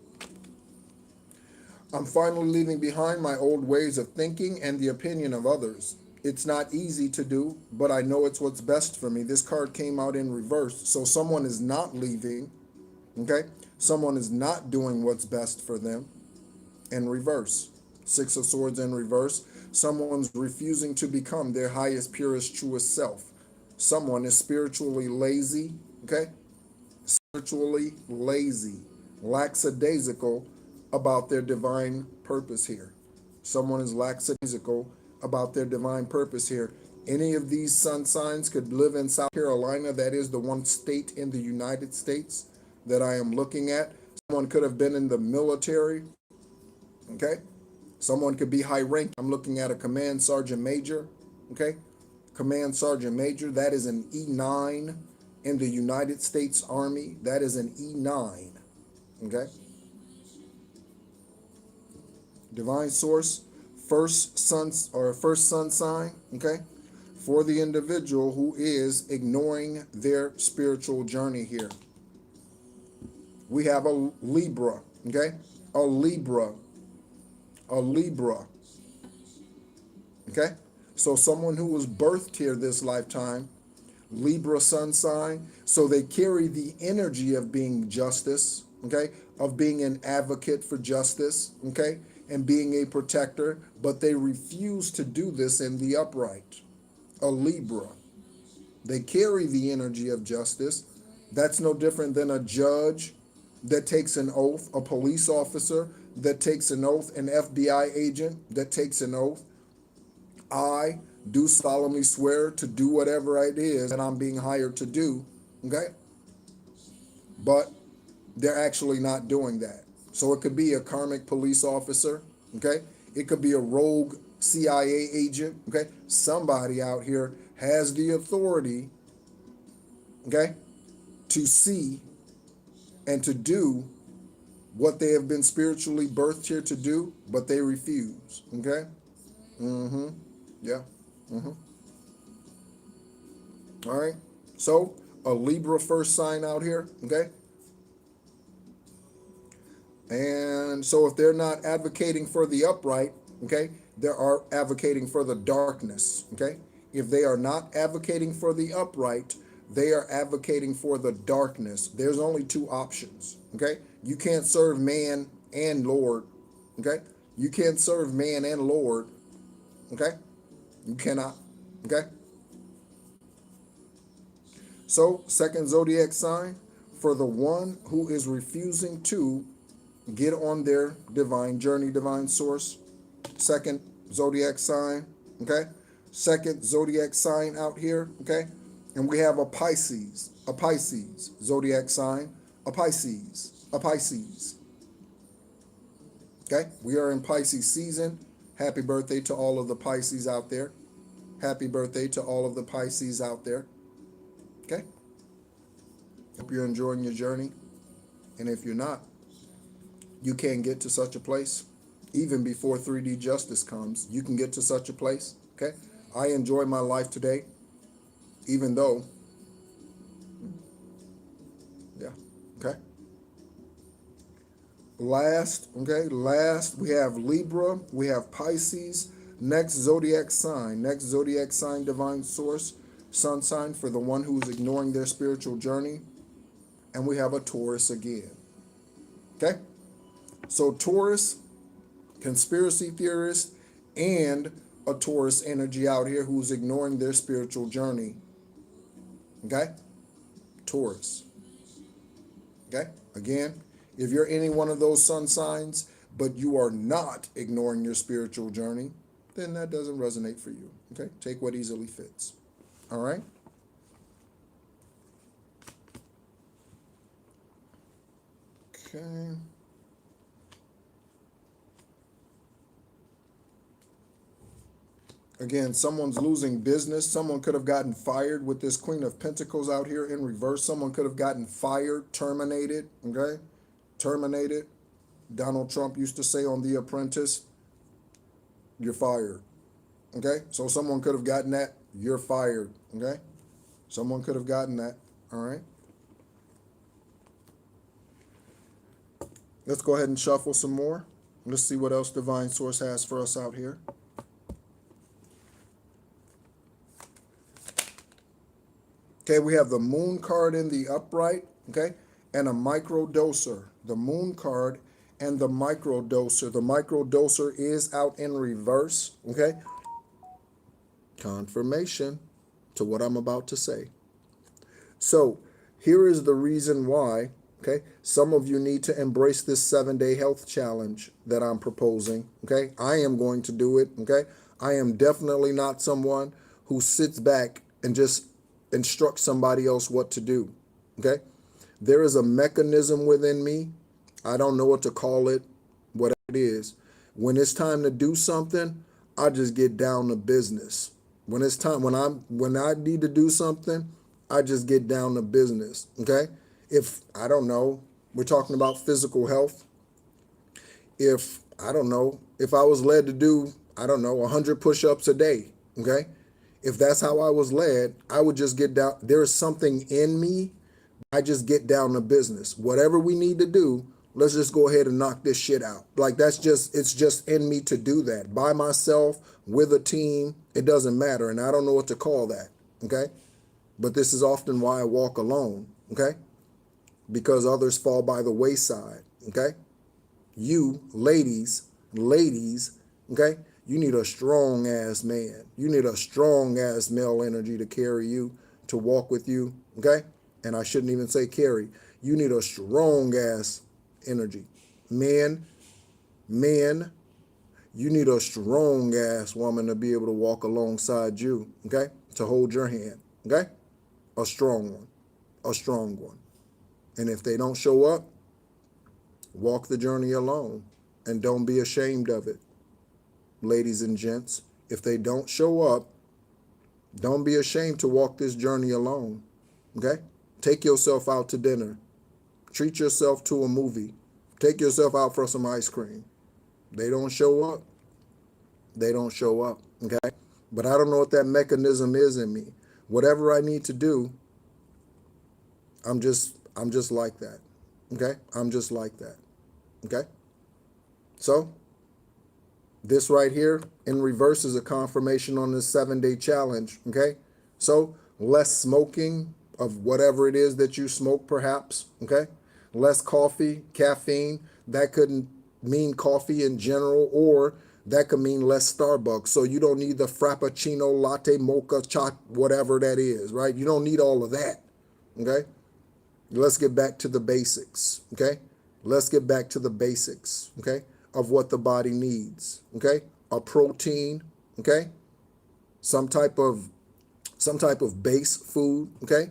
I'm finally leaving behind my old ways of thinking and the opinion of others. It's not easy to do, but I know it's what's best for me. This card came out in reverse. So someone is not leaving, okay? Someone is not doing what's best for them in reverse. Six of Swords in reverse. Someone's refusing to become their highest, purest, truest self. Someone is spiritually lazy, okay? Spiritually lazy, lackadaisical about their divine purpose here. Someone is lackadaisical about their divine purpose here. Any of these sun signs could live in South Carolina. That is the one state in the United States that I am looking at. Someone could have been in the military, okay? Someone could be high rank. I'm looking at a command sergeant major, okay? Command sergeant major, that is an E9 in the United States Army. That is an E9, okay? Divine source, first sun sign, okay? For the individual who is ignoring their spiritual journey here. We have a Libra, okay? A Libra. Okay? So someone who was birthed here this lifetime, Libra sun sign, so they carry the energy of being justice, okay? Of being an advocate for justice, okay? And being a protector, but they refuse to do this in the upright. A Libra. They carry the energy of justice. That's no different than a judge that takes an oath, a police officer that takes an oath, an FBI agent that takes an oath. I do solemnly swear to do whatever it is that I'm being hired to do, okay? But they're actually not doing that. So it could be a karmic police officer, okay? It could be a rogue CIA agent, okay? Somebody out here has the authority, okay, to see and to do what they have been spiritually birthed here to do, but they refuse, okay? Yeah. All right. So a Libra first sign out here, okay? And so if they're not advocating for the upright, okay, they are advocating for the darkness, okay? If they are not advocating for the upright, they are advocating for the darkness. There's only two options, okay? You can't serve man and Lord, okay? You can't serve man and Lord, okay? You cannot, okay? So, second zodiac sign, for the one who is refusing to get on their divine journey, divine source. Second zodiac sign, okay? Second zodiac sign out here, okay? And we have a Pisces zodiac sign, a Pisces. Okay? We are in Pisces season. Happy birthday to all of the Pisces out there. Happy birthday to all of the Pisces out there. Okay? Hope you're enjoying your journey. And if you're not, you can get to such a place. Even before 3D justice comes, you can get to such a place. Okay? I enjoy my life today, even though, yeah, okay? Last, we have Libra, we have Pisces. Next zodiac sign, divine source, sun sign for the one who's ignoring their spiritual journey. And we have a Taurus again. Okay? So Taurus, conspiracy theorist, and a Taurus energy out here who's ignoring their spiritual journey. Okay? Taurus. Okay? Again, if you're any one of those sun signs, but you are not ignoring your spiritual journey, then that doesn't resonate for you. Okay? Take what easily fits. All right? Okay. Again, someone's losing business. Someone could have gotten fired with this Queen of Pentacles out here in reverse. Someone could have gotten fired, terminated, okay? terminated. Donald Trump used to say on The Apprentice, you're fired. Okay? So someone could have gotten that, you're fired. Okay? Someone could have gotten that. All right? Let's go ahead and shuffle some more. Let's see what else Divine Source has for us out here. Okay, we have the Moon card in the upright, okay, and a micro doser. The Moon card and the micro doser. The micro doser is out in reverse, okay? Confirmation to what I'm about to say. So here is the reason why, okay? Some of you need to embrace this 7-day health challenge that I'm proposing, okay? I am going to do it, okay? I am definitely not someone who sits back and just instructs somebody else what to do, okay? There is a mechanism within me. I don't know what to call it, whatever it is. When it's time to do something, I just get down to business. When it's time, when I need to do something, I just get down to business, okay? If, I don't know, we're talking about physical health. If, I don't know, if I was led to do, I don't know, 100 push-ups a day, okay? If that's how I was led, I would just get down. There is something in me. I just get down to business. Whatever we need to do, let's just go ahead and knock this shit out. Like it's just in me to do that. By myself, with a team, it doesn't matter. And I don't know what to call that, okay? But this is often why I walk alone, okay? Because others fall by the wayside, okay? You, ladies, okay? You need a strong ass man. You need a strong ass male energy to carry you, to walk with you, okay? And I shouldn't even say carry. You need a strong ass energy. Men, you need a strong ass woman to be able to walk alongside you, okay? To hold your hand, okay? A strong one, a strong one. And if they don't show up, walk the journey alone and don't be ashamed of it. Ladies and gents, if they don't show up, don't be ashamed to walk this journey alone, okay? Take yourself out to dinner. Treat yourself to a movie. Take yourself out for some ice cream. They don't show up. They don't show up, okay? But I don't know what that mechanism is in me. Whatever I need to do, I'm just like that, okay? I'm just like that, okay? So this right here in reverse is a confirmation on this 7-day challenge, okay? So less smoking of whatever it is that you smoke, perhaps, okay? Less coffee, caffeine. That could mean coffee in general, or that could mean less Starbucks. So you don't need the Frappuccino, latte, mocha, whatever that is, right? You don't need all of that, okay? Let's get back to the basics, okay? Let's get back to the basics, okay, of what the body needs, okay? A protein, okay? Some type of base food, okay?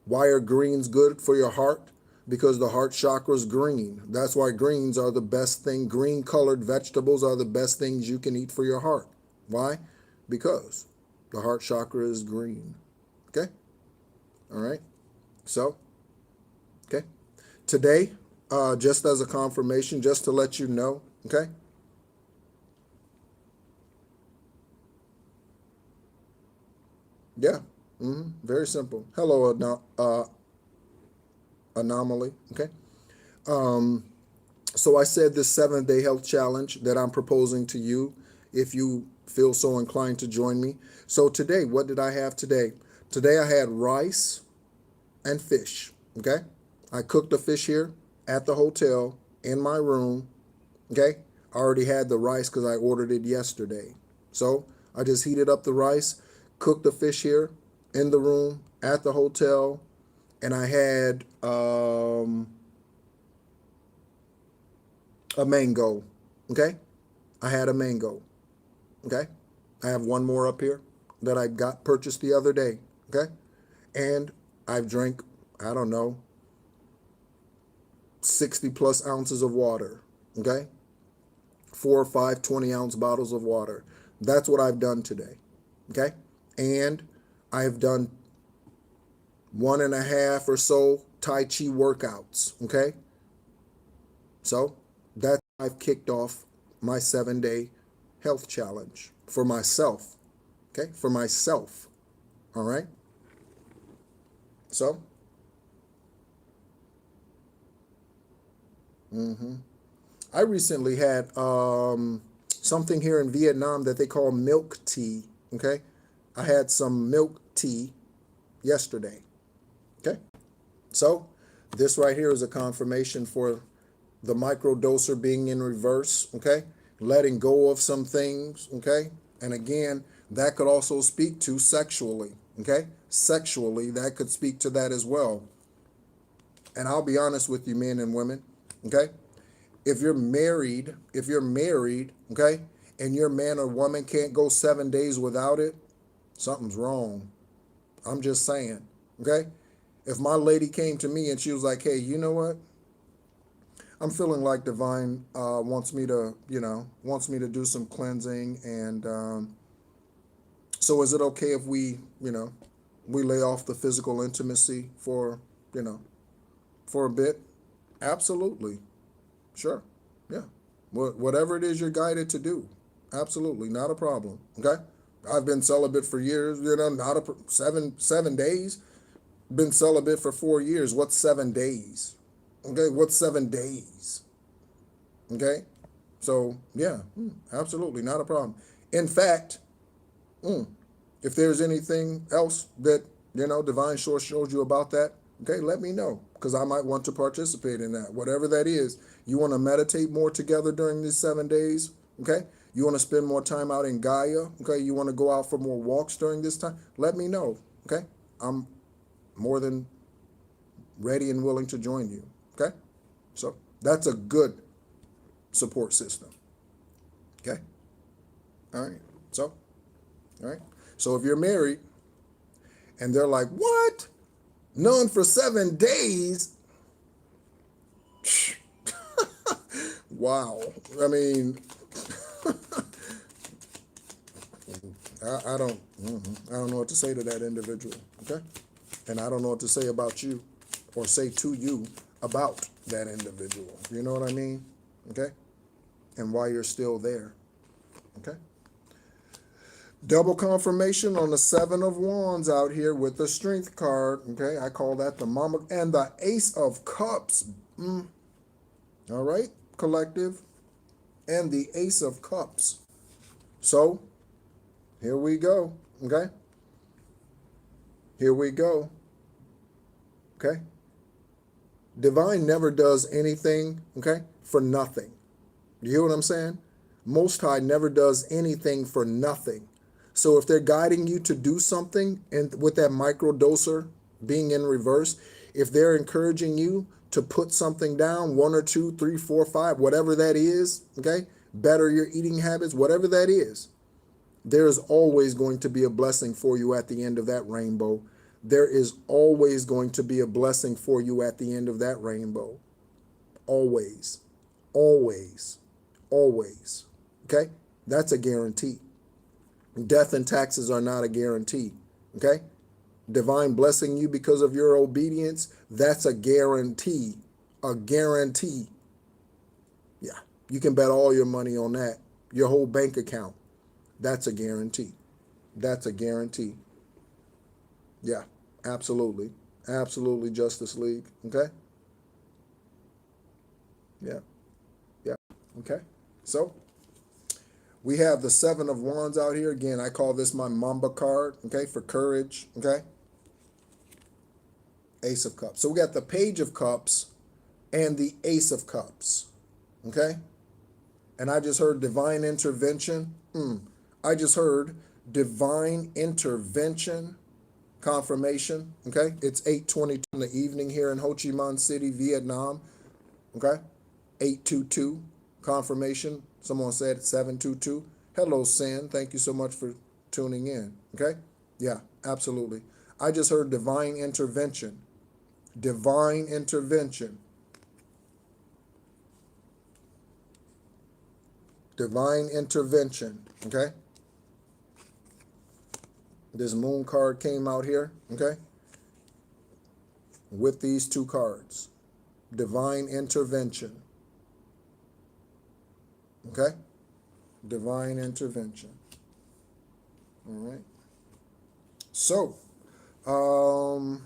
Why are greens good for your heart? Because the heart chakra is green. That's why greens are the best thing. Green colored vegetables are the best things you can eat for your heart. Why? Because the heart chakra is green, okay? All right? So, okay? Today, just as a confirmation, just to let you know, okay? Yeah, very simple. Hello, anomaly, okay? So I said this 7-day health challenge that I'm proposing to you, if you feel so inclined to join me. So today, what did I have today? Today I had rice and fish, okay? I cooked the fish here at the hotel in my room, okay? I already had the rice because I ordered it yesterday. So I just heated up the rice, cooked the fish here in the room at the hotel, and I had a mango, okay? I had a mango, okay? I have one more up here that I got purchased the other day, okay? And I've drank, I don't know, 60 plus ounces of water, okay? 4 or 5 20-ounce bottles of water. That's what I've done today, okay? And I've done 1.5 or so Tai Chi workouts, okay? So that's why I've kicked off my 7-day health challenge for myself. Okay, for myself. All right. So, I recently had something here in Vietnam that they call milk tea. Okay, I had some milk tea yesterday. Okay, so this right here is a confirmation for the microdoser being in reverse. Okay, letting go of some things. Okay, and again, that could also speak to sexually. Okay, sexually, that could speak to that as well. And I'll be honest with you, men and women. Okay, if you're married, okay, and your man or woman can't go 7 days without it, something's wrong. I'm just saying, okay? If my lady came to me and she was like, hey, you know what? I'm feeling like Divine wants me to do some cleansing, and so is it okay if we lay off the physical intimacy you know, for a bit? Absolutely. Sure. Yeah. Whatever it is you're guided to do. Absolutely. Not a problem. Okay. I've been celibate for years, not seven days. Been celibate for 4 years. What's 7 days? Okay. What's 7 days? Okay. So yeah, absolutely. Not a problem. In fact, if there's anything else that, Divine Source showed you about that, okay, let me know, because I might want to participate in that. Whatever that is, you want to meditate more together during these 7 days, okay? You want to spend more time out in Gaia, okay? You want to go out for more walks during this time, let me know, okay? I'm more than ready and willing to join you, okay? So that's a good support system, okay? All right, so, all right. So if you're married and they're like, what? None for 7 days? Wow. I mean, I don't know what to say to that individual, okay? And I don't know what to say about you or say to you about that individual. You know what I mean? Okay? And why you're still there. Okay? Double confirmation on the 7 of Wands out here with the Strength card. Okay? I call that the Mama. And the Ace of Cups. All right, collective. And the Ace of Cups. So, here we go. Okay? Here we go. Okay? Divine never does anything, okay, for nothing. You hear what I'm saying? Most High never does anything for nothing. So if they're guiding you to do something, and with that microdoser being in reverse, if they're encouraging you to put something down, 1 or 2, 3, 4, 5, whatever that is, okay, better your eating habits, whatever that is, there is always going to be a blessing for you at the end of that rainbow. There is always going to be a blessing for you at the end of that rainbow. Always, always, always. Okay? That's a guarantee. Death and taxes are not a guarantee. Okay? Divine blessing you because of your obedience, that's a guarantee. A guarantee. Yeah. You can bet all your money on that. Your whole bank account. That's a guarantee. That's a guarantee. Yeah, absolutely. Absolutely, Justice League. Okay? Yeah. Yeah. Okay. So, we have the 7 of Wands out here. Again, I call this my Mamba card, okay, for courage, okay? Ace of Cups. So we got the Page of Cups and the Ace of Cups, okay? And I just heard divine intervention. I just heard divine intervention confirmation, okay? It's 8:22 in the evening here in Ho Chi Minh City, Vietnam, okay? 822 confirmation. Someone said 722. Hello, Sin. Thank you so much for tuning in, okay? Yeah, absolutely. I just heard divine intervention. Divine intervention. Divine intervention, okay? This Moon card came out here, okay? With these 2 cards. Divine intervention. Okay? Divine intervention. All right. So, let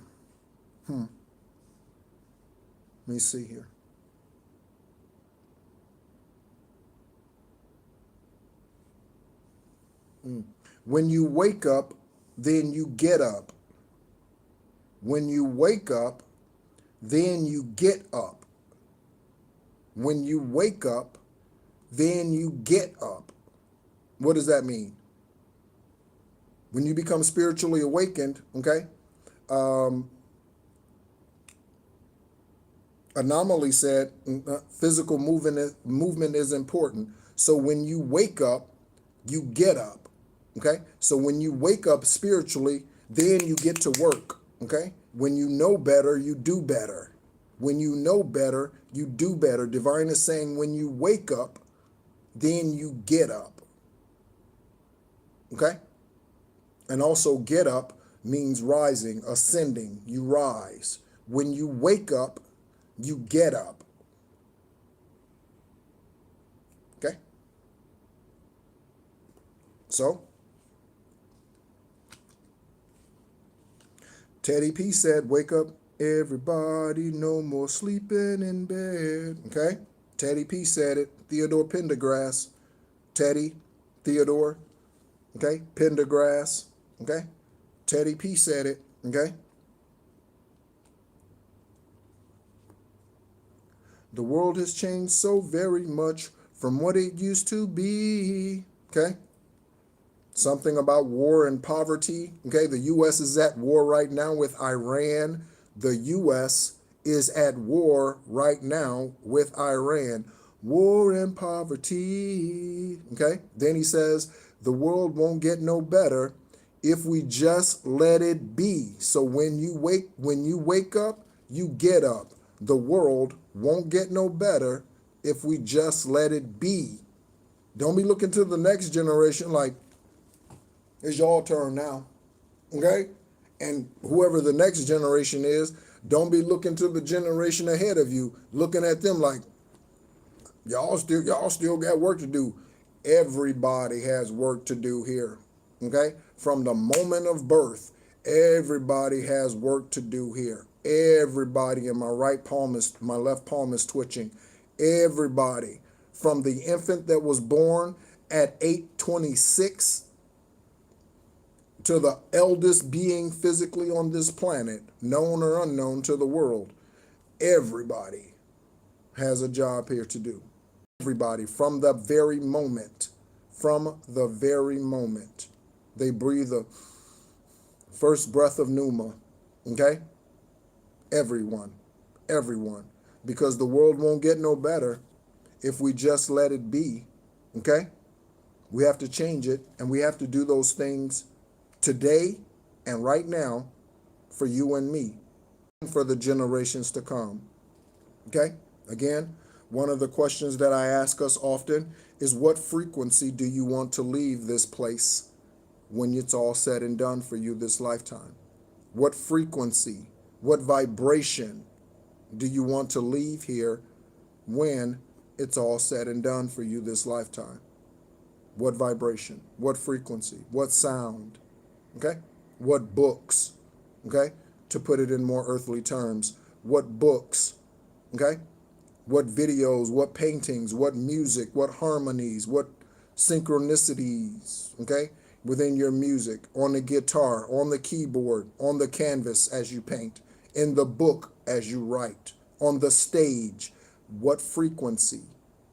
me see here. When you wake up, then you get up. When you wake up, then you get up. When you wake up, then you get up. What does that mean? When you become spiritually awakened, okay? Anomaly said physical movement is important. So when you wake up, you get up. Okay? So when you wake up spiritually, then you get to work. Okay? When you know better, you do better. When you know better, you do better. Divine is saying when you wake up, then you get up. Okay? And also get up means rising, ascending. You rise. When you wake up, you get up. Okay? So, Teddy P said, wake up, everybody, no more sleeping in bed. Okay? Teddy P said it. Theodore Pendergrass. Teddy, Theodore. Okay? Pendergrass. Okay? Teddy P said it. Okay? The world has changed so very much from what it used to be. Okay? Something about war and poverty. Okay, the U.S. is at war right now with Iran. The U.S. is at war right now with Iran. War and poverty. Okay, then he says the world won't get no better if we just let it be. So when you wake up, you get up. The world won't get no better if we just let it be. Don't be looking to the next generation like, it's your turn now. Okay? And whoever the next generation is, don't be looking to the generation ahead of you, looking at them like, y'all still got work to do. Everybody has work to do here. Okay? From the moment of birth, everybody has work to do here. Everybody, and my left palm is twitching. Everybody. From the infant that was born at 8:26 to the eldest being physically on this planet, known or unknown to the world, everybody has a job here to do. Everybody, from the very moment they breathe the first breath of pneuma. Okay? Everyone. Because the world won't get no better if we just let it be. Okay? We have to change it, and we have to do those things today and right now for you and me, and for the generations to come. Okay? Again, one of the questions that I ask us often is, what frequency do you want to leave this place when it's all said and done for you this lifetime? What frequency, what vibration do you want to leave here when it's all said and done for you this lifetime? What vibration, what frequency, what sound? Okay? What books? Okay? To put it in more earthly terms, what books? Okay? What videos, what paintings, what music, what harmonies, what synchronicities, okay? Within your music, on the guitar, on the keyboard, on the canvas as you paint, in the book as you write, on the stage. What frequency?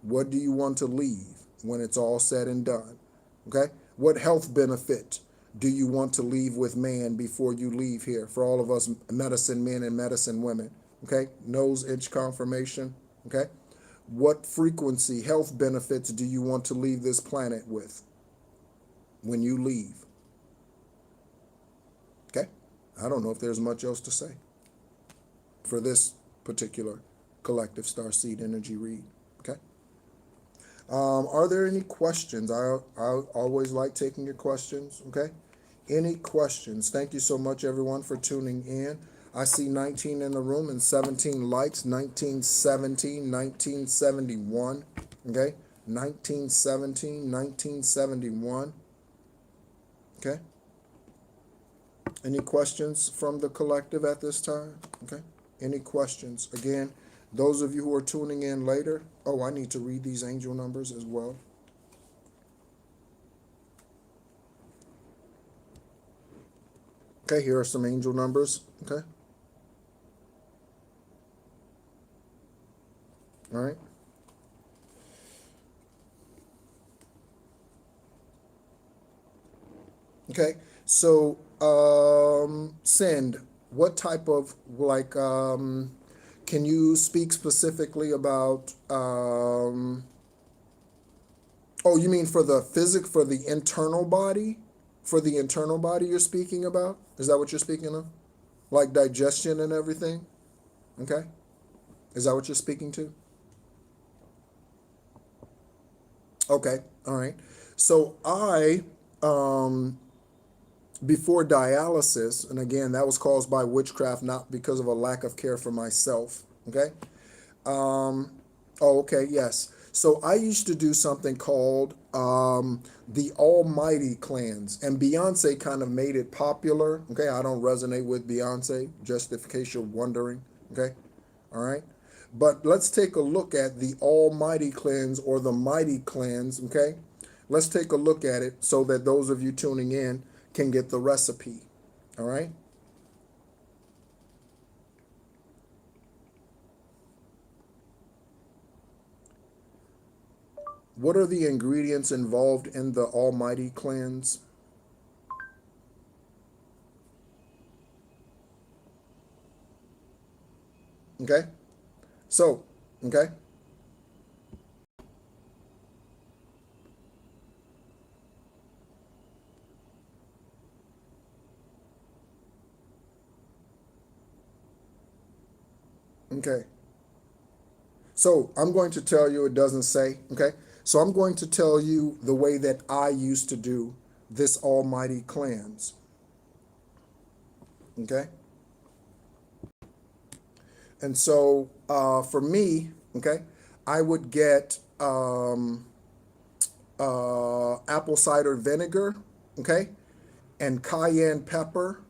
What do you want to leave when it's all said and done? Okay? What health benefit do you want to leave with man before you leave here? For all of us medicine men and medicine women, okay? Nose itch confirmation, okay? What frequency, health benefits do you want to leave this planet with when you leave? Okay? I don't know if there's much else to say for this particular collective starseed energy read, okay? Are there any questions? I always like taking your questions, okay? Any questions? Thank you so much, everyone, for tuning in. I see 19 in the room and 17 likes, 1970, 1971, okay? 1917, 1971. Okay. Any questions from the collective at this time? Okay. Any questions? Again, those of you who are tuning in later, oh, I need to read these angel numbers as well. Okay, here are some angel numbers. Okay. All right. Okay. So, send, what type of, like, can you speak specifically about, oh, you mean for the for the internal body? For the internal body you're speaking about? Is that what you're speaking of? Like digestion and everything? Okay. Is that what you're speaking to? Okay. All right. So um, before dialysis, and again, that was caused by witchcraft, not because of a lack of care for myself. Okay. Um, oh, okay. Yes. So I used to do something called the Almighty Cleanse, and Beyonce kind of made it popular. Okay. I don't resonate with Beyonce, just in case you're wondering. Okay. All right. But let's take a look at the Almighty Cleanse or the Mighty Cleanse. Okay. Let's take a look at it so that those of you tuning in can get the recipe. All right. What are the ingredients involved in the Almighty Cleanse? Okay. So, okay. Okay. So I'm going to tell you, it doesn't say. Okay. So I'm going to tell you the way that I used to do this Almighty Cleanse. Okay. And so for me, okay, I would get apple cider vinegar, okay, and cayenne pepper,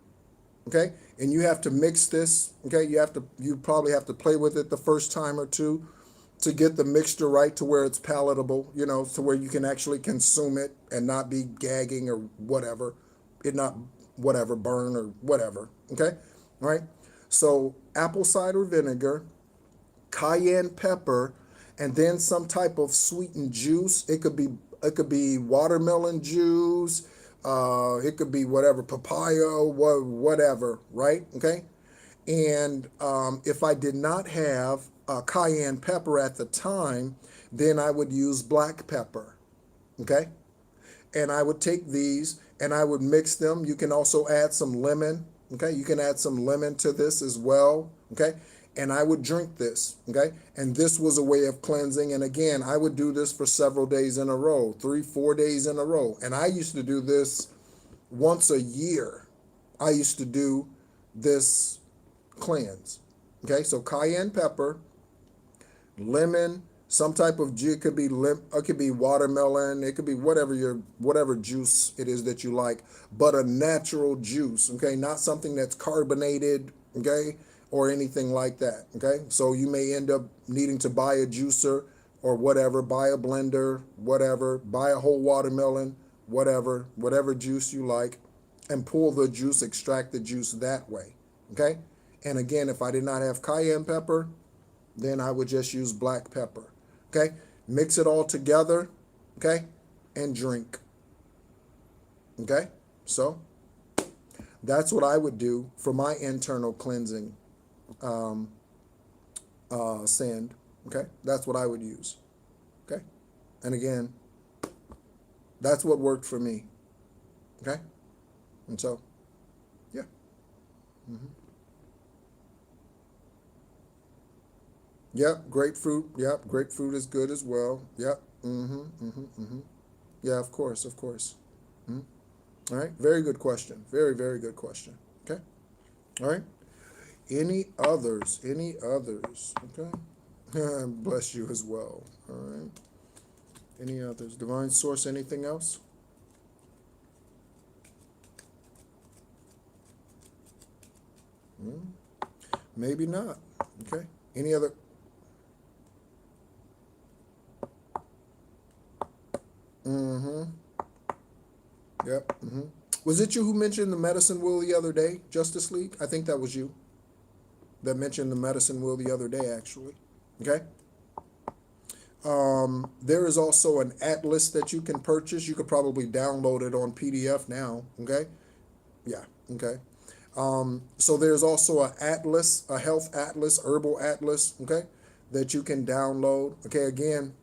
okay, and you have to mix this, okay. You probably have to play with it the first time or two to get the mixture right to where it's palatable, to where you can actually consume it and not be gagging or whatever, it not whatever burn or whatever, okay, all right. So apple cider vinegar, cayenne pepper, and then some type of sweetened juice. It could be watermelon juice. It could be whatever, papaya, whatever, right? Okay. And if I did not have cayenne pepper at the time, then I would use black pepper. Okay. And I would take these and I would mix them. You can also add some lemon. Okay. You can add some lemon to this as well. Okay. And I would drink this. Okay. And this was a way of cleansing. And again, I would do this for several days in a row, 3, 4 days in a row. And I used to do this once a year. I used to do this cleanse. Okay. So cayenne pepper, lemon, some type of juice. It could be it could be watermelon. It could be whatever juice it is that you like, but a natural juice. Okay, not something that's carbonated. Okay, or anything like that. Okay, so you may end up needing to buy a juicer or whatever, buy a blender, whatever, buy a whole watermelon, whatever juice you like, and pull the juice, extract the juice that way. Okay, and again, if I did not have cayenne pepper, then I would just use black pepper. Okay, mix it all together, okay, and drink. Okay, so that's what I would do for my internal cleansing sand. Okay, that's what I would use. Okay, and again, that's what worked for me. Okay, and so, yeah. Mm-hmm. Yep, grapefruit. Yep, grapefruit is good as well. Yep. Mm-hmm. Mm-hmm. Mm-hmm. Yeah, of course, of course. Mm-hmm. All right. Very good question. Very, very good question. Okay. All right. Any others? Any others? Okay. Bless you as well. All right. Any others? Divine Source, anything else? Hmm, maybe not. Okay. Any other? Mm-hmm. Yep. Mm-hmm. Was it you who mentioned the medicine wheel the other day, Justice League? I think that was you that mentioned the medicine wheel the other day, actually. Okay. There is also an atlas that you can purchase. You could probably download it on PDF now. Okay. Yeah. Okay. So there's also a atlas, a health atlas, herbal atlas. Okay, that you can download. Okay. Again,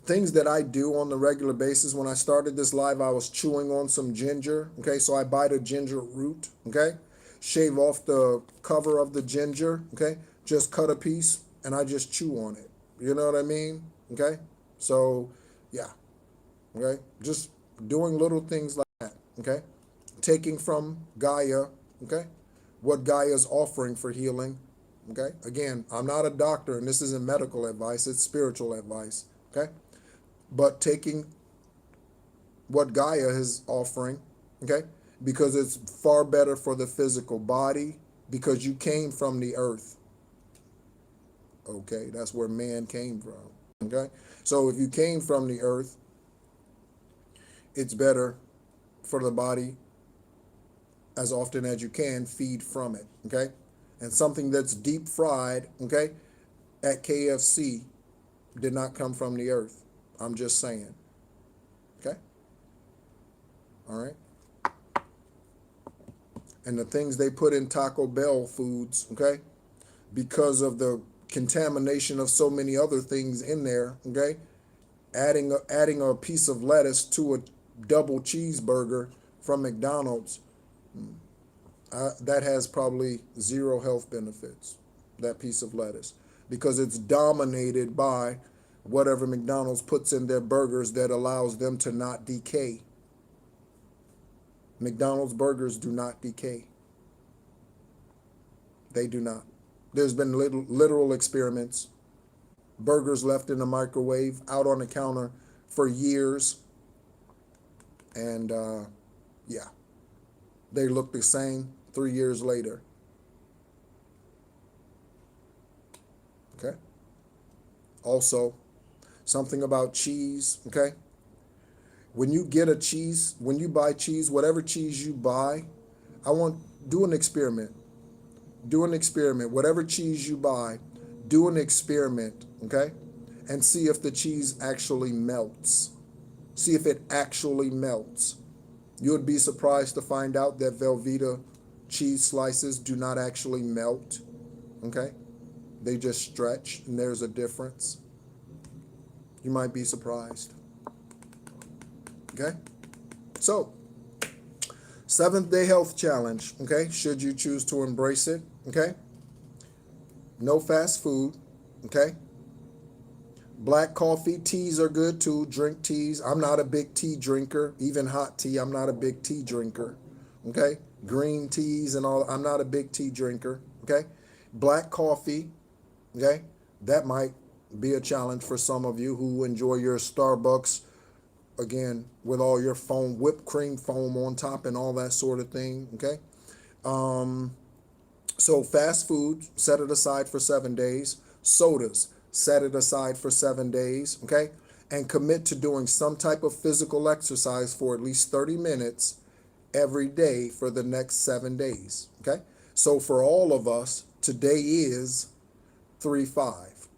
things that I do on the regular basis. When I started this live, I was chewing on some ginger. Okay, so I buy the ginger root. Okay, shave off the cover of the ginger. Okay, just cut a piece and I just chew on it. You know what I mean? Okay, so yeah. Okay, just doing little things like that. Okay, taking from Gaia. Okay, what Gaia is offering for healing. Okay, again, I'm not a doctor and this isn't medical advice, it's spiritual advice. Okay, but taking what Gaia is offering, okay, because it's far better for the physical body because you came from the earth, okay, that's where man came from, okay, so if you came from the earth, it's better for the body as often as you can feed from it, okay, and something that's deep fried, okay, at KFC did not come from the earth. I'm just saying, okay, all right. And the things they put in Taco Bell foods, okay, because of the contamination of so many other things in there, okay, adding a piece of lettuce to a double cheeseburger from McDonald's, that has probably zero health benefits, that piece of lettuce, because it's dominated by whatever McDonald's puts in their burgers that allows them to not decay. McDonald's burgers do not decay. They do not. There's been literal experiments. Burgers left in the microwave, out on the counter for years, and yeah, they look the same 3 years later. Okay. Also, something about cheese. Okay. When you buy cheese, whatever cheese you buy, I want do an experiment. Do an experiment. Whatever cheese you buy, do an experiment. Okay, and see if the cheese actually melts. See if it actually melts. You would be surprised to find out that Velveeta cheese slices do not actually melt. Okay, they just stretch, and there's a difference. You might be surprised. Okay, so seventh day health challenge. Okay, should you choose to embrace it. Okay, no fast food. Okay, black coffee, teas are good too. Drink teas. I'm not a big tea drinker. Even hot tea, I'm not a big tea drinker. Okay, green teas and all. I'm not a big tea drinker. Okay, black coffee. Okay, that might be a challenge for some of you who enjoy your Starbucks, again, with all your foam, whipped cream foam on top and all that sort of thing. Okay, so fast food, set it aside for 7 days. Sodas, set it aside for 7 days. Okay, and commit to doing some type of physical exercise for at least 30 minutes every day for the next 7 days. Okay, so for all of us, today is 3/5.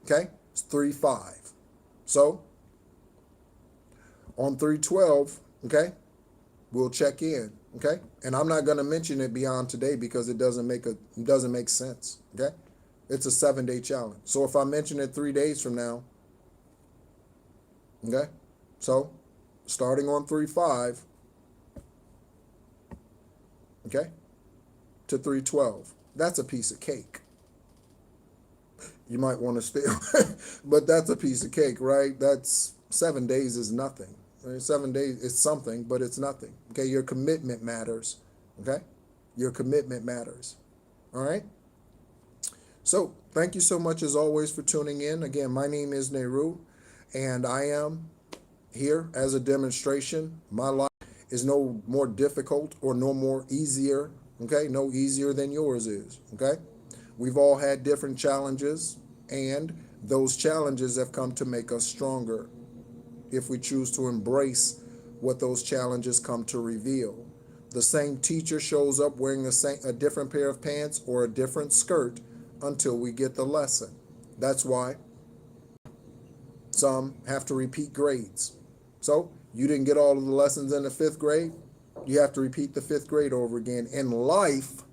Okay, it's 3/5. So on 3/12, okay, we'll check in. Okay, and I'm not going to mention it beyond today because it doesn't make sense. Okay, it's a 7 day challenge. So if I mention it 3 days from now, okay, so starting on 3/5, okay, to 3/12, that's a piece of cake. You might want to stay, but that's a piece of cake, right? That's 7 days is nothing. Right? 7 days is something, but it's nothing. Okay, your commitment matters. Okay, your commitment matters. All right. So thank you so much as always for tuning in. Again, my name is Nehru, And I am here as a demonstration. My life is no more difficult or no more easier, okay? No easier than yours is, okay? We've all had different challenges, and those challenges have come to make us stronger if we choose to embrace what those challenges come to reveal. The same teacher shows up wearing a different pair of pants or a different skirt until we get the lesson. That's why some have to repeat grades. So you didn't get all of the lessons in the fifth grade, you have to repeat the fifth grade over again. In life,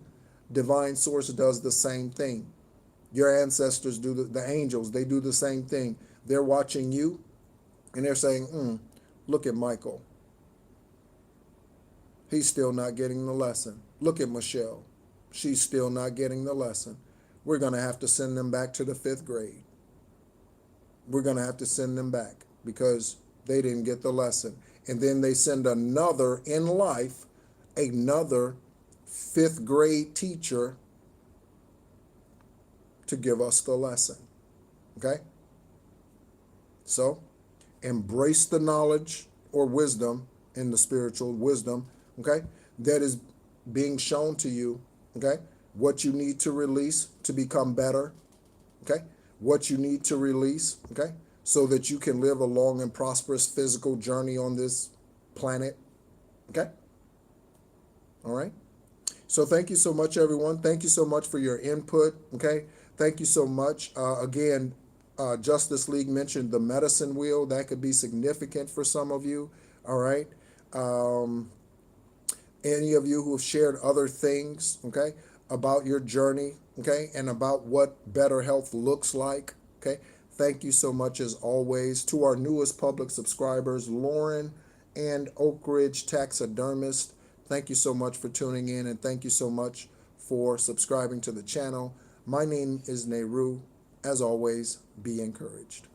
divine source does the same thing. Your ancestors do the angels, they do the same thing. They're watching you and they're saying, look at Michael. He's still not getting the lesson. Look at Michelle. She's still not getting the lesson. We're going to have to send them back to the fifth grade. We're going to have to send them back because they didn't get the lesson. And then they send another in life, another fifth grade teacher to give us the lesson. Okay? So embrace the knowledge or wisdom in the spiritual wisdom, okay, that is being shown to you, okay, what you need to release to become better, okay, what you need to release, okay, so that you can live a long and prosperous physical journey on this planet, okay, all right. So thank you so much, everyone. Thank you so much for your input, okay. Thank you so much. Again, Justice League mentioned the medicine wheel. That could be significant for some of you, all right. Any of you who have shared other things, okay, about your journey, okay, and about what better health looks like, okay. Thank you so much as always. To our newest public subscribers, Lauren and Oak Ridge Taxidermist, thank you so much for tuning in, and thank you so much for subscribing to the channel. My name is Nehru. As always, be encouraged.